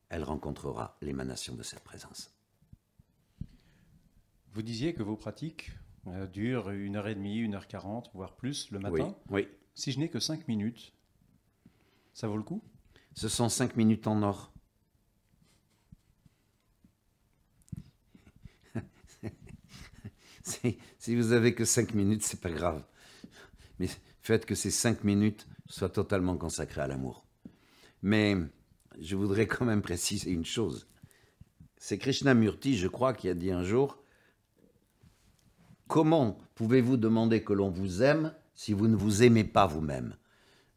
elle rencontrera l'émanation de cette présence. Vous disiez que vos pratiques durent 1h30, 1h40, voire plus le matin. Oui. Si je n'ai que 5 minutes, ça vaut le coup? Ce sont 5 minutes en or. Si vous avez que 5 minutes, c'est pas grave. Mais faites que ces 5 minutes soient totalement consacrées à l'amour. Mais je voudrais quand même préciser une chose. C'est Krishnamurti, je crois, qui a dit un jour: comment pouvez-vous demander que l'on vous aime si vous ne vous aimez pas vous-même?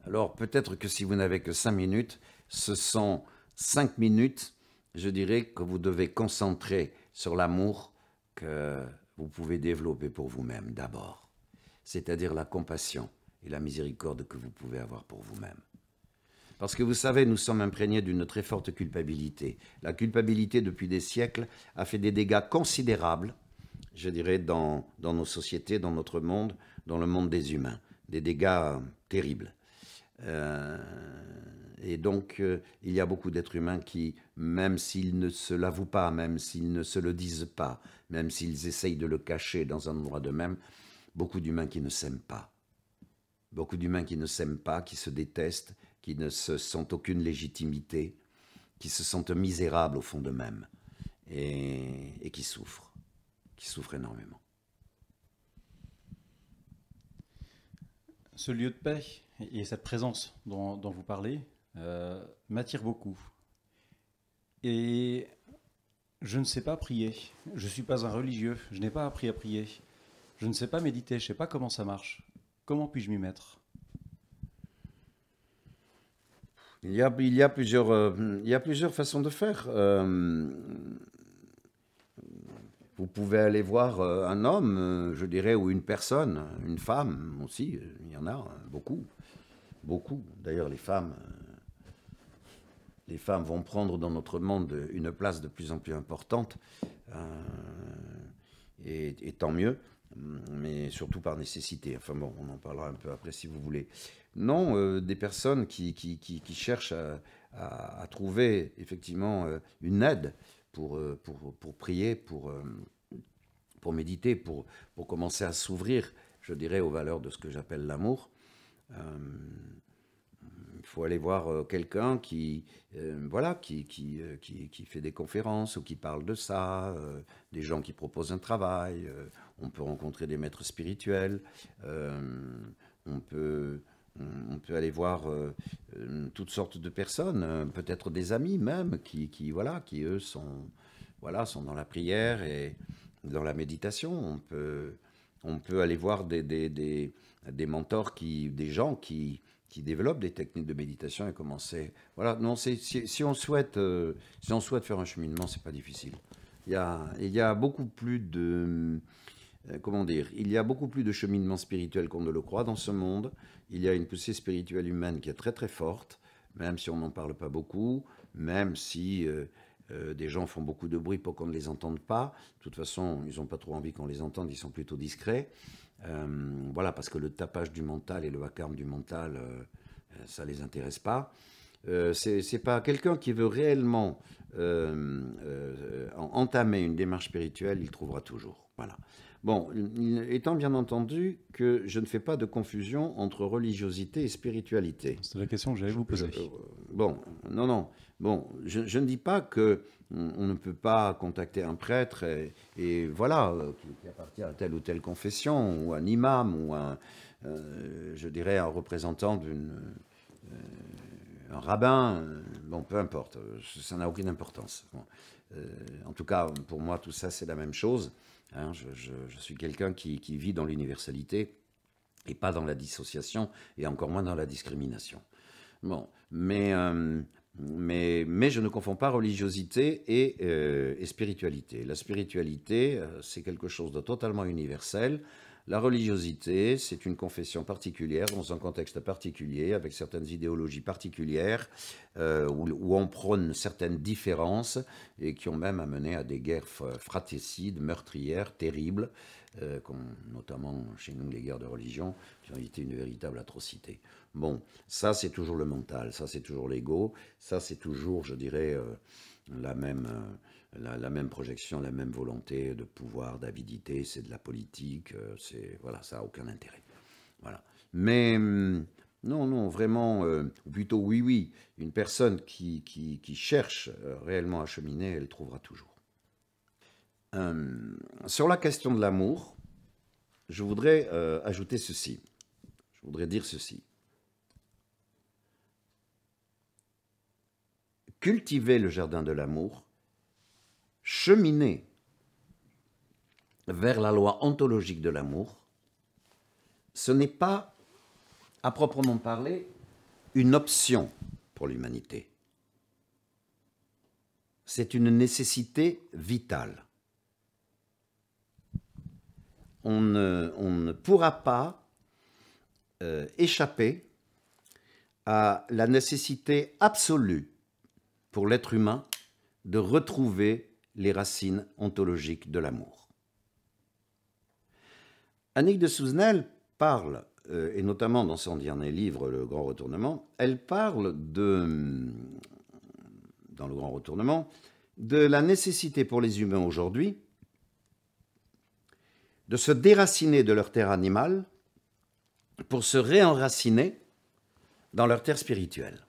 Alors peut-être que si vous n'avez que 5 minutes, ce sont 5 minutes, je dirais, que vous devez concentrer sur l'amour que vous pouvez développer pour vous-même d'abord. C'est-à-dire la compassion et la miséricorde que vous pouvez avoir pour vous-même. Parce que vous savez, nous sommes imprégnés d'une très forte culpabilité. La culpabilité, depuis des siècles, a fait des dégâts considérables, je dirais, dans nos sociétés, dans notre monde, dans le monde des humains. Des dégâts terribles. Et donc, il y a beaucoup d'êtres humains qui, même s'ils ne se l'avouent pas, même s'ils ne se le disent pas, même s'ils essayent de le cacher dans un endroit d'eux-mêmes, beaucoup d'humains qui ne s'aiment pas. Beaucoup d'humains qui ne s'aiment pas, qui se détestent, qui ne se sentent aucune légitimité, qui se sentent misérables au fond d'eux-mêmes et qui souffrent énormément. Ce lieu de paix et cette présence dont vous parlez m'attire beaucoup. Et je ne sais pas prier. Je ne suis pas un religieux. Je n'ai pas appris à prier. Je ne sais pas méditer. Je ne sais pas comment ça marche. Comment puis-je m'y mettre? Il y a plusieurs façons de faire. Vous pouvez aller voir un homme, je dirais, ou une personne, une femme aussi, il y en a beaucoup, beaucoup. D'ailleurs, les femmes vont prendre dans notre monde une place de plus en plus importante, et tant mieux, mais surtout par nécessité. Enfin bon, on en parlera un peu après si vous voulez. Non, des personnes qui cherchent à trouver effectivement une aide pour prier, pour méditer, pour commencer à s'ouvrir, je dirais, aux valeurs de ce que j'appelle l'amour. Il faut aller voir quelqu'un qui fait des conférences ou qui parle de ça, des gens qui proposent un travail, on peut rencontrer des maîtres spirituels, on peut aller voir toutes sortes de personnes, peut-être des amis même, qui eux sont dans la prière et dans la méditation. On peut aller voir des mentors, des gens qui développent des techniques de méditation et commencer. Voilà, non, si on souhaite faire un cheminement, c'est pas difficile. Il y a beaucoup plus de il y a beaucoup plus de cheminement spirituel qu'on ne le croit dans ce monde. Il y a une poussée spirituelle humaine qui est très très forte, même si on n'en parle pas beaucoup, même si des gens font beaucoup de bruit pour qu'on ne les entende pas. De toute façon, ils n'ont pas trop envie qu'on les entende, ils sont plutôt discrets. Voilà, parce que le tapage du mental et le vacarme du mental, ça ne les intéresse pas. C'est pas quelqu'un qui veut réellement entamer une démarche spirituelle, il trouvera toujours. Voilà. Bon, étant bien entendu que je ne fais pas de confusion entre religiosité et spiritualité. C'est la question que j'allais vous poser. Bon, non. Bon, je ne dis pas que on ne peut pas contacter un prêtre et voilà, qui appartient à telle ou telle confession, ou un imam, ou je dirais un représentant un rabbin, bon, peu importe, ça n'a aucune importance. Bon, en tout cas, pour moi, tout ça, c'est la même chose. Hein, je suis quelqu'un qui vit dans l'universalité et pas dans la dissociation, et encore moins dans la discrimination. Bon, mais je ne confonds pas religiosité et spiritualité. La spiritualité, c'est quelque chose de totalement universel. La religiosité, c'est une confession particulière, dans un contexte particulier, avec certaines idéologies particulières, où on prône certaines différences, et qui ont même amené à des guerres fratricides, meurtrières, terribles, notamment chez nous les guerres de religion, qui ont été une véritable atrocité. Bon, ça c'est toujours le mental, ça c'est toujours l'ego, ça c'est toujours, je dirais, la même projection, la même volonté de pouvoir, d'avidité, c'est de la politique, voilà, ça n'a aucun intérêt. Voilà. Mais non, vraiment, ou plutôt oui, une personne qui cherche réellement à cheminer, elle trouvera toujours. Sur la question de l'amour, je voudrais ajouter ceci. Je voudrais dire ceci. Cultiver le jardin de l'amour, cheminer vers la loi ontologique de l'amour, ce n'est pas, à proprement parler, une option pour l'humanité. C'est une nécessité vitale. On ne pourra pas échapper à la nécessité absolue pour l'être humain de retrouver les racines ontologiques de l'amour. Annick de Souzenel parle et notamment dans son dernier livre, Le Grand Retournement, elle parle dans Le Grand Retournement, de la nécessité pour les humains aujourd'hui de se déraciner de leur terre animale pour se réenraciner dans leur terre spirituelle.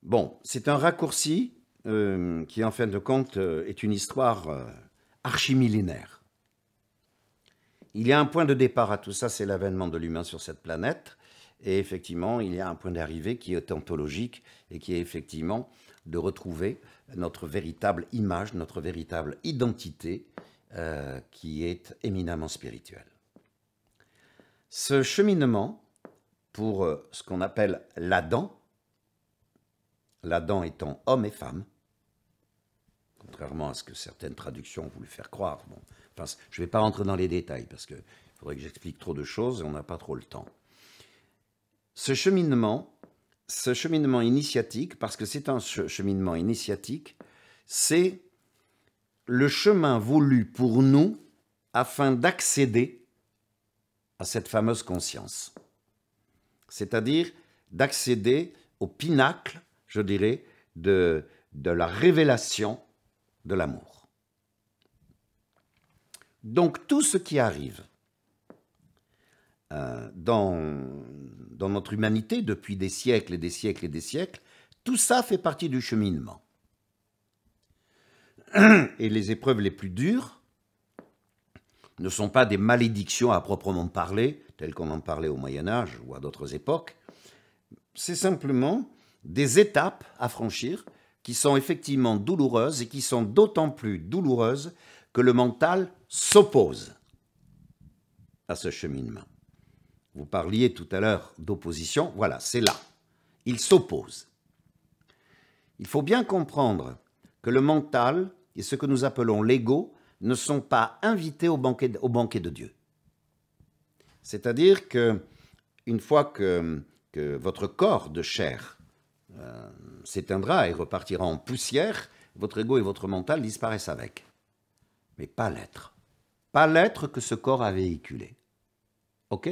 Bon, c'est un raccourci qui, en fin de compte, est une histoire archimillénaire. Il y a un point de départ à tout ça, c'est l'avènement de l'humain sur cette planète. Et effectivement, il y a un point d'arrivée qui est ontologique et qui est effectivement de retrouver notre véritable image, notre véritable identité qui est éminemment spirituelle. Ce cheminement pour ce qu'on appelle l'Adam, l'Adam étant homme et femme, contrairement à ce que certaines traductions ont voulu faire croire. Bon, enfin, je ne vais pas rentrer dans les détails parce qu'il faudrait que j'explique trop de choses et on n'a pas trop le temps. Ce cheminement initiatique, parce que c'est un cheminement initiatique, c'est le chemin voulu pour nous afin d'accéder à cette fameuse conscience. C'est-à-dire d'accéder au pinacle, je dirais, de la révélation de l'amour. Donc tout ce qui arrive dans notre humanité depuis des siècles et des siècles et des siècles, tout ça fait partie du cheminement. Et les épreuves les plus dures ne sont pas des malédictions à proprement parler, telles qu'on en parlait au Moyen-Âge ou à d'autres époques. C'est simplement des étapes à franchir qui sont effectivement douloureuses et qui sont d'autant plus douloureuses que le mental s'oppose à ce cheminement. Vous parliez tout à l'heure d'opposition, voilà, c'est là. Il s'oppose. Il faut bien comprendre que le mental et ce que nous appelons l'ego ne sont pas invités au banquet de Dieu. C'est-à-dire qu'une fois que votre corps de chair s'éteindra et repartira en poussière, votre ego et votre mental disparaissent avec. Mais pas l'être. Pas l'être que ce corps a véhiculé. OK ?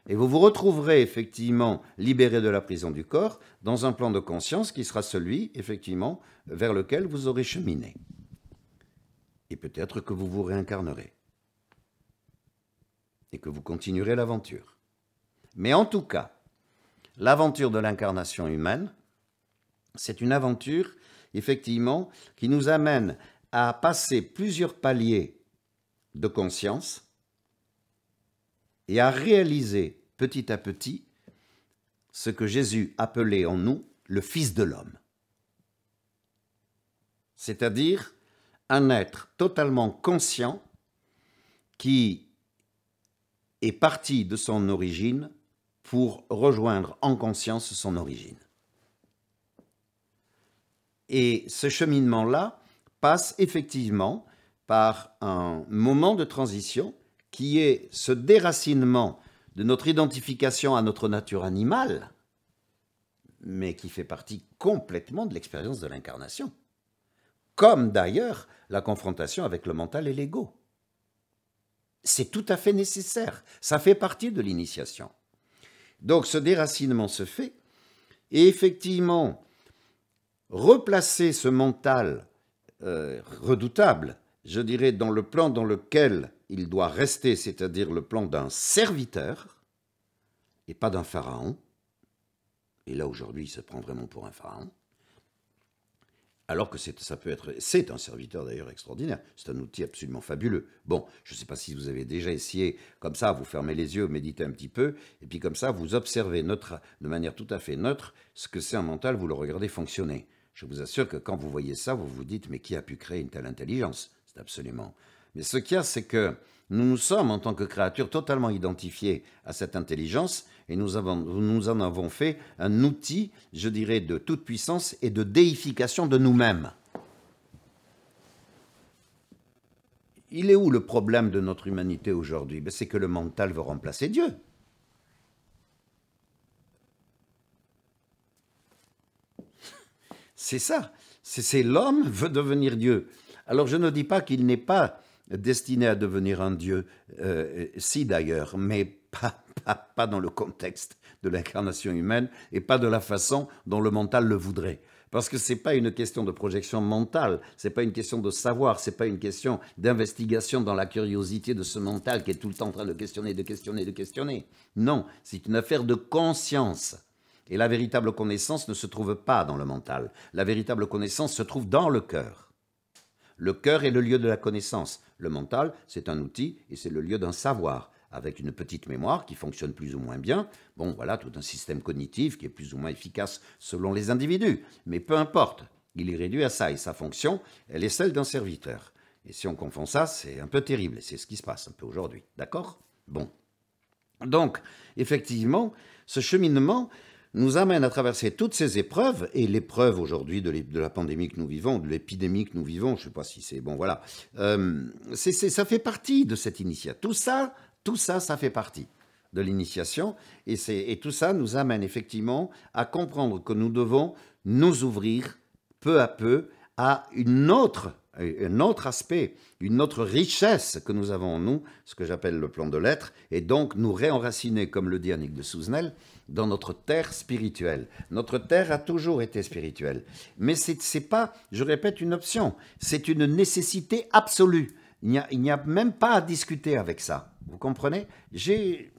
Et vous vous retrouverez effectivement libéré de la prison du corps dans un plan de conscience qui sera celui, effectivement, vers lequel vous aurez cheminé. Et peut-être que vous vous réincarnerez. Et que vous continuerez l'aventure. Mais en tout cas, l'aventure de l'incarnation humaine, c'est une aventure, effectivement, qui nous amène à passer plusieurs paliers de conscience et à réaliser petit à petit ce que Jésus appelait en nous le Fils de l'homme. C'est-à-dire un être totalement conscient qui est parti de son origine pour rejoindre en conscience son origine. Et ce cheminement-là passe effectivement par un moment de transition qui est ce déracinement de notre identification à notre nature animale, mais qui fait partie complètement de l'expérience de l'incarnation. Comme d'ailleurs la confrontation avec le mental et l'ego. C'est tout à fait nécessaire, ça fait partie de l'initiation. Donc ce déracinement se fait, et effectivement, replacer ce mental redoutable, je dirais, dans le plan dans lequel il doit rester, c'est-à-dire le plan d'un serviteur, et pas d'un pharaon, et là aujourd'hui il se prend vraiment pour un pharaon, alors que c'est un serviteur d'ailleurs extraordinaire, c'est un outil absolument fabuleux. Bon, je ne sais pas si vous avez déjà essayé, comme ça, vous fermez les yeux, méditez un petit peu, et puis comme ça, vous observez de manière tout à fait neutre ce que c'est un mental, vous le regardez fonctionner. Je vous assure que quand vous voyez ça, vous vous dites, mais qui a pu créer une telle intelligence? C'est absolument... Mais ce qu'il y a, c'est que nous sommes, en tant que créatures, totalement identifiés à cette intelligence, et nous en avons fait un outil, je dirais, de toute puissance et de déification de nous-mêmes. Il est où le problème de notre humanité aujourd'hui? C'est que le mental veut remplacer Dieu. C'est ça. C'est l'homme veut devenir Dieu. Alors je ne dis pas qu'il n'est pas destiné à devenir un dieu, si d'ailleurs, mais pas dans le contexte de l'incarnation humaine et pas de la façon dont le mental le voudrait. Parce que ce n'est pas une question de projection mentale, ce n'est pas une question de savoir, ce n'est pas une question d'investigation dans la curiosité de ce mental qui est tout le temps en train de questionner, de questionner, de questionner. Non, c'est une affaire de conscience. Et la véritable connaissance ne se trouve pas dans le mental. La véritable connaissance se trouve dans le cœur. Le cœur est le lieu de la connaissance. Le mental, c'est un outil et c'est le lieu d'un savoir, avec une petite mémoire qui fonctionne plus ou moins bien. Bon, voilà, tout un système cognitif qui est plus ou moins efficace selon les individus. Mais peu importe, il est réduit à ça et sa fonction, elle est celle d'un serviteur. Et si on confond ça, c'est un peu terrible et c'est ce qui se passe un peu aujourd'hui. D'accord ? Bon. Donc, effectivement, ce cheminement nous amène à traverser toutes ces épreuves, et l'épreuve aujourd'hui de la pandémie que nous vivons, de l'épidémie que nous vivons, je ne sais pas si c'est... Bon, voilà. Ça fait partie de cette initiation. Tout ça, ça fait partie de l'initiation, et tout ça nous amène effectivement à comprendre que nous devons nous ouvrir peu à peu à un autre aspect, une autre richesse que nous avons en nous, ce que j'appelle le plan de l'être, et donc nous réenraciner, comme le dit Annick de Souzenel, dans notre terre spirituelle. Notre terre a toujours été spirituelle, mais c'est pas, je répète, une option, c'est une nécessité absolue. Il n'y a même pas à discuter avec ça, vous comprenez ? J'ai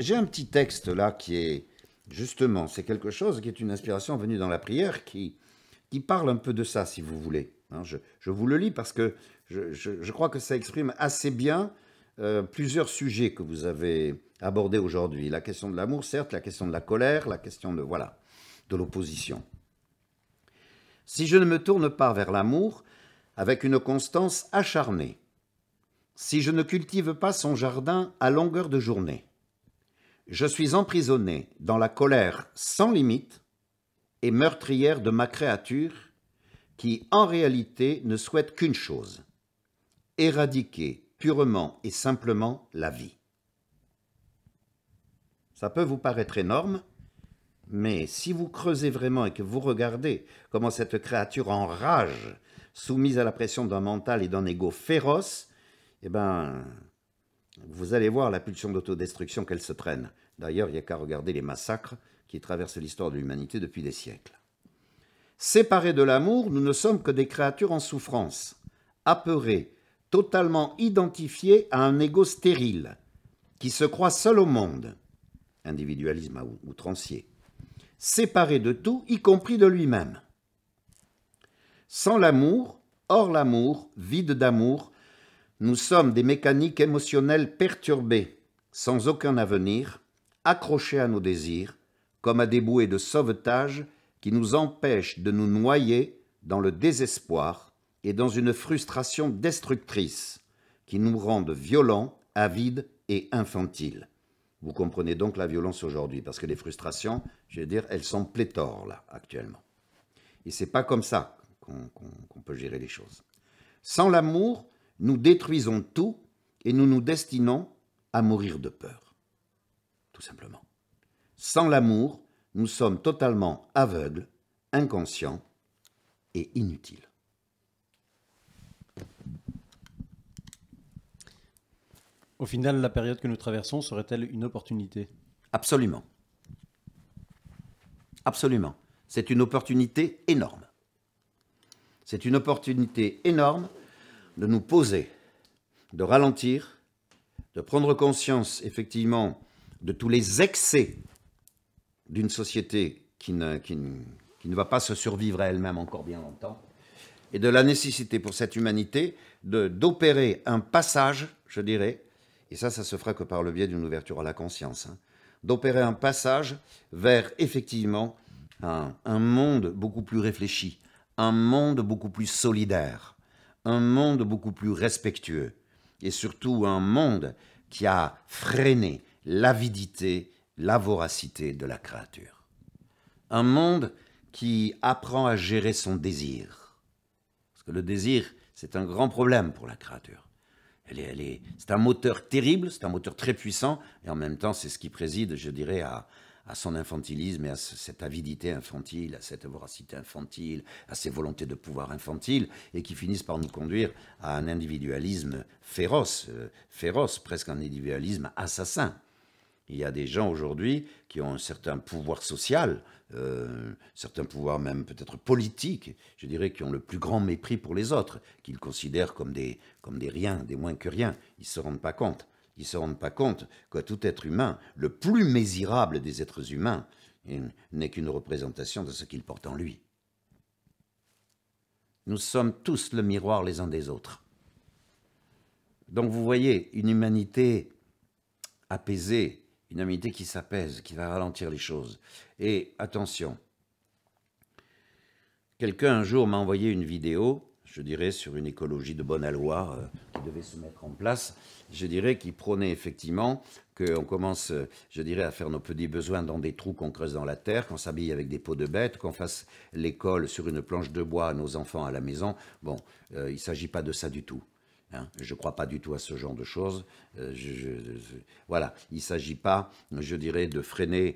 un petit texte là qui est, justement, c'est quelque chose qui est une inspiration venue dans la prière qui parle un peu de ça, si vous voulez. Je vous le lis parce que je crois que ça exprime assez bien plusieurs sujets que vous avez abordés aujourd'hui. La question de l'amour, certes, la question de la colère, la question de l'opposition. Si je ne me tourne pas vers l'amour avec une constance acharnée, si je ne cultive pas son jardin à longueur de journée, je suis emprisonné dans la colère sans limite et meurtrière de ma créature qui, en réalité, ne souhaite qu'une chose, éradiquer purement et simplement la vie. Ça peut vous paraître énorme, mais si vous creusez vraiment et que vous regardez comment cette créature enrage, soumise à la pression d'un mental et d'un ego féroce, eh bien, vous allez voir la pulsion d'autodestruction qu'elle se traîne. D'ailleurs, il n'y a qu'à regarder les massacres qui traversent l'histoire de l'humanité depuis des siècles. Séparés de l'amour, nous ne sommes que des créatures en souffrance, apeurées, totalement identifiées à un ego stérile, qui se croit seul au monde, individualisme à outrancier, séparé de tout, y compris de lui-même. Sans l'amour, hors l'amour, vide d'amour, nous sommes des mécaniques émotionnelles perturbées, sans aucun avenir, accrochés à nos désirs, comme à des bouées de sauvetage qui nous empêchent de nous noyer dans le désespoir et dans une frustration destructrice qui nous rendent violents, avides et infantiles. Vous comprenez donc la violence aujourd'hui, parce que les frustrations, je veux dire, elles sont pléthores là, actuellement. Et c'est pas comme ça qu'on peut gérer les choses. Sans l'amour, nous détruisons tout et nous nous destinons à mourir de peur. Tout simplement. Sans l'amour, nous sommes totalement aveugles, inconscients et inutiles. Au final, la période que nous traversons serait-elle une opportunité ? Absolument. Absolument. C'est une opportunité énorme. C'est une opportunité énorme de nous poser, de ralentir, de prendre conscience, effectivement, de tous les excès d'une société qui ne va pas se survivre à elle-même encore bien longtemps, et de la nécessité pour cette humanité d'opérer un passage, je dirais, et ça se fera que par le biais d'une ouverture à la conscience, d'opérer un passage vers, effectivement, un monde beaucoup plus réfléchi, un monde beaucoup plus solidaire, un monde beaucoup plus respectueux, et surtout un monde qui a freiné l'avidité, la voracité de la créature. Un monde qui apprend à gérer son désir. Parce que le désir, c'est un grand problème pour la créature. C'est un moteur terrible, c'est un moteur très puissant, et en même temps, c'est ce qui préside, je dirais, à son infantilisme et à cette avidité infantile, à cette voracité infantile, à ces volontés de pouvoir infantiles, et qui finissent par nous conduire à un individualisme féroce, presque un individualisme assassin. Il y a des gens aujourd'hui qui ont un certain pouvoir social, certains pouvoirs même peut-être politiques, je dirais, qui ont le plus grand mépris pour les autres, qu'ils considèrent comme des riens, des moins que rien. Ils ne se rendent pas compte. Ils ne se rendent pas compte que tout être humain, le plus misérable des êtres humains, n'est qu'une représentation de ce qu'il porte en lui. Nous sommes tous le miroir les uns des autres. Donc vous voyez, une humanité apaisée, une humanité qui s'apaise, qui va ralentir les choses. Et attention, quelqu'un un jour m'a envoyé une vidéo, je dirais, sur une écologie de bonne aloi qui devait se mettre en place, je dirais, qui prônait effectivement qu'on commence, je dirais, à faire nos petits besoins dans des trous qu'on creuse dans la terre, qu'on s'habille avec des peaux de bêtes, qu'on fasse l'école sur une planche de bois à nos enfants à la maison. Bon, il ne s'agit pas de ça du tout. Hein, je ne crois pas du tout à ce genre de choses. Voilà, il ne s'agit pas, je dirais, de freiner,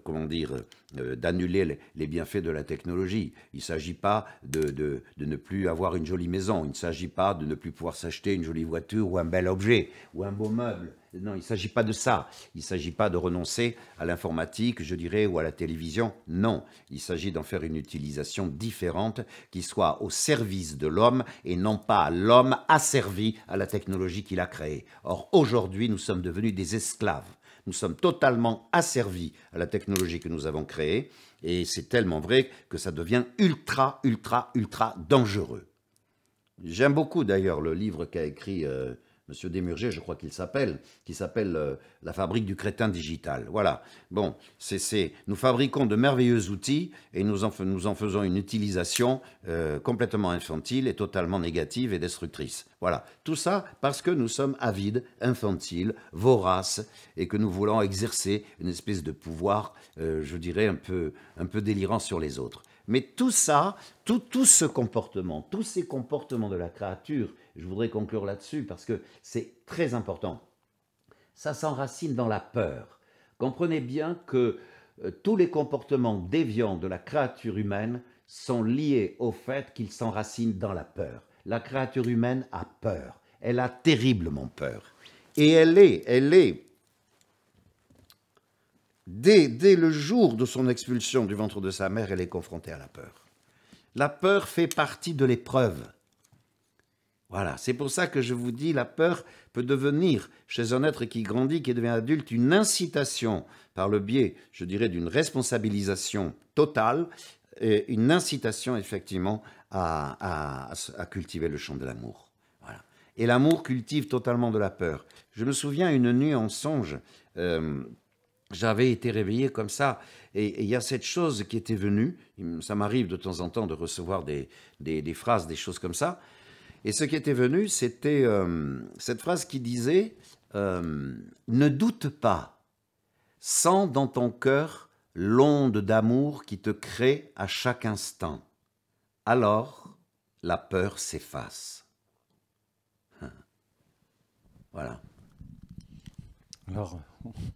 comment dire, d'annuler les bienfaits de la technologie. Il ne s'agit pas de ne plus avoir une jolie maison. Il ne s'agit pas de ne plus pouvoir s'acheter une jolie voiture ou un bel objet ou un beau meuble. Non, il ne s'agit pas de ça. Il ne s'agit pas de renoncer à l'informatique, je dirais, ou à la télévision. Non, il s'agit d'en faire une utilisation différente qui soit au service de l'homme et non pas l'homme asservi à la technologie qu'il a créée. Or, aujourd'hui, nous sommes devenus des esclaves. Nous sommes totalement asservis à la technologie que nous avons créée et c'est tellement vrai que ça devient ultra, ultra, ultra dangereux. J'aime beaucoup d'ailleurs le livre qu'a écrit Monsieur Desmurger, je crois qu'il s'appelle, qui s'appelle La fabrique du crétin digital. Voilà. Bon, nous fabriquons de merveilleux outils et nous en faisons une utilisation complètement infantile et totalement négative et destructrice. Voilà. Tout ça parce que nous sommes avides, infantiles, voraces et que nous voulons exercer une espèce de pouvoir, je dirais, un peu délirant sur les autres. Mais tout ça, tout ce comportement, tous ces comportements de la créature, je voudrais conclure là-dessus parce que c'est très important. Ça s'enracine dans la peur. Comprenez bien que tous les comportements déviants de la créature humaine sont liés au fait qu'ils s'enracinent dans la peur. La créature humaine a peur. Elle a terriblement peur. Et elle est dès le jour de son expulsion du ventre de sa mère, elle est confrontée à la peur. La peur fait partie de l'épreuve. Voilà, c'est pour ça que je vous dis, la peur peut devenir, chez un être qui grandit, qui devient adulte, une incitation par le biais, je dirais, d'une responsabilisation totale, et une incitation effectivement à cultiver le champ de l'amour. Voilà. Et l'amour cultive totalement de la peur. Je me souviens une nuit en songe, j'avais été réveillé comme ça, et il y a cette chose qui était venue, ça m'arrive de temps en temps de recevoir des phrases, des choses comme ça, et ce qui était venu, c'était cette phrase qui disait « Ne doute pas, sens dans ton cœur l'onde d'amour qui te crée à chaque instant. Alors, la peur s'efface. » Voilà. Alors,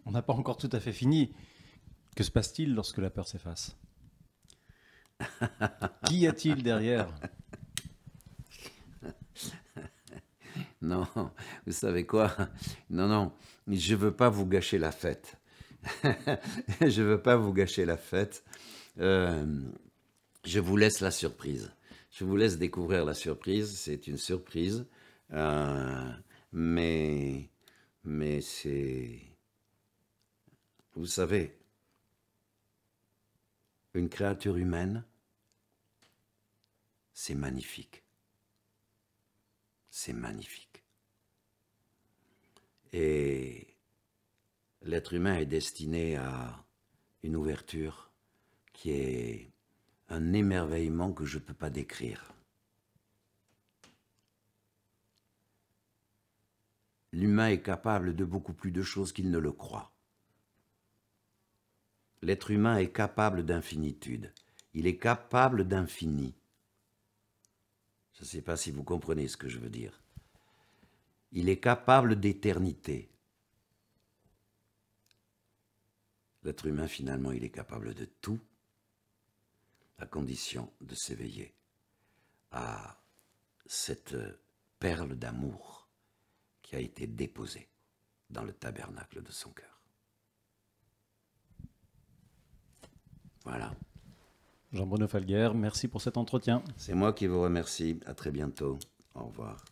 on n'a pas encore tout à fait fini. Que se passe-t-il lorsque la peur s'efface? Qu'y a-t-il derrière? Non, vous savez quoi? Non, je ne veux pas vous gâcher la fête. Je ne veux pas vous gâcher la fête. Je vous laisse la surprise. Je vous laisse découvrir la surprise. C'est une surprise. Mais c'est... Vous savez, une créature humaine, c'est magnifique. C'est magnifique. Et l'être humain est destiné à une ouverture qui est un émerveillement que je ne peux pas décrire. L'humain est capable de beaucoup plus de choses qu'il ne le croit. L'être humain est capable d'infinitude. Il est capable d'infini. Je ne sais pas si vous comprenez ce que je veux dire. Il est capable d'éternité. L'être humain, finalement, il est capable de tout, à condition de s'éveiller à cette perle d'amour qui a été déposée dans le tabernacle de son cœur. Voilà. Jean-Bruno Falguer, merci pour cet entretien. C'est moi qui vous remercie. À très bientôt. Au revoir.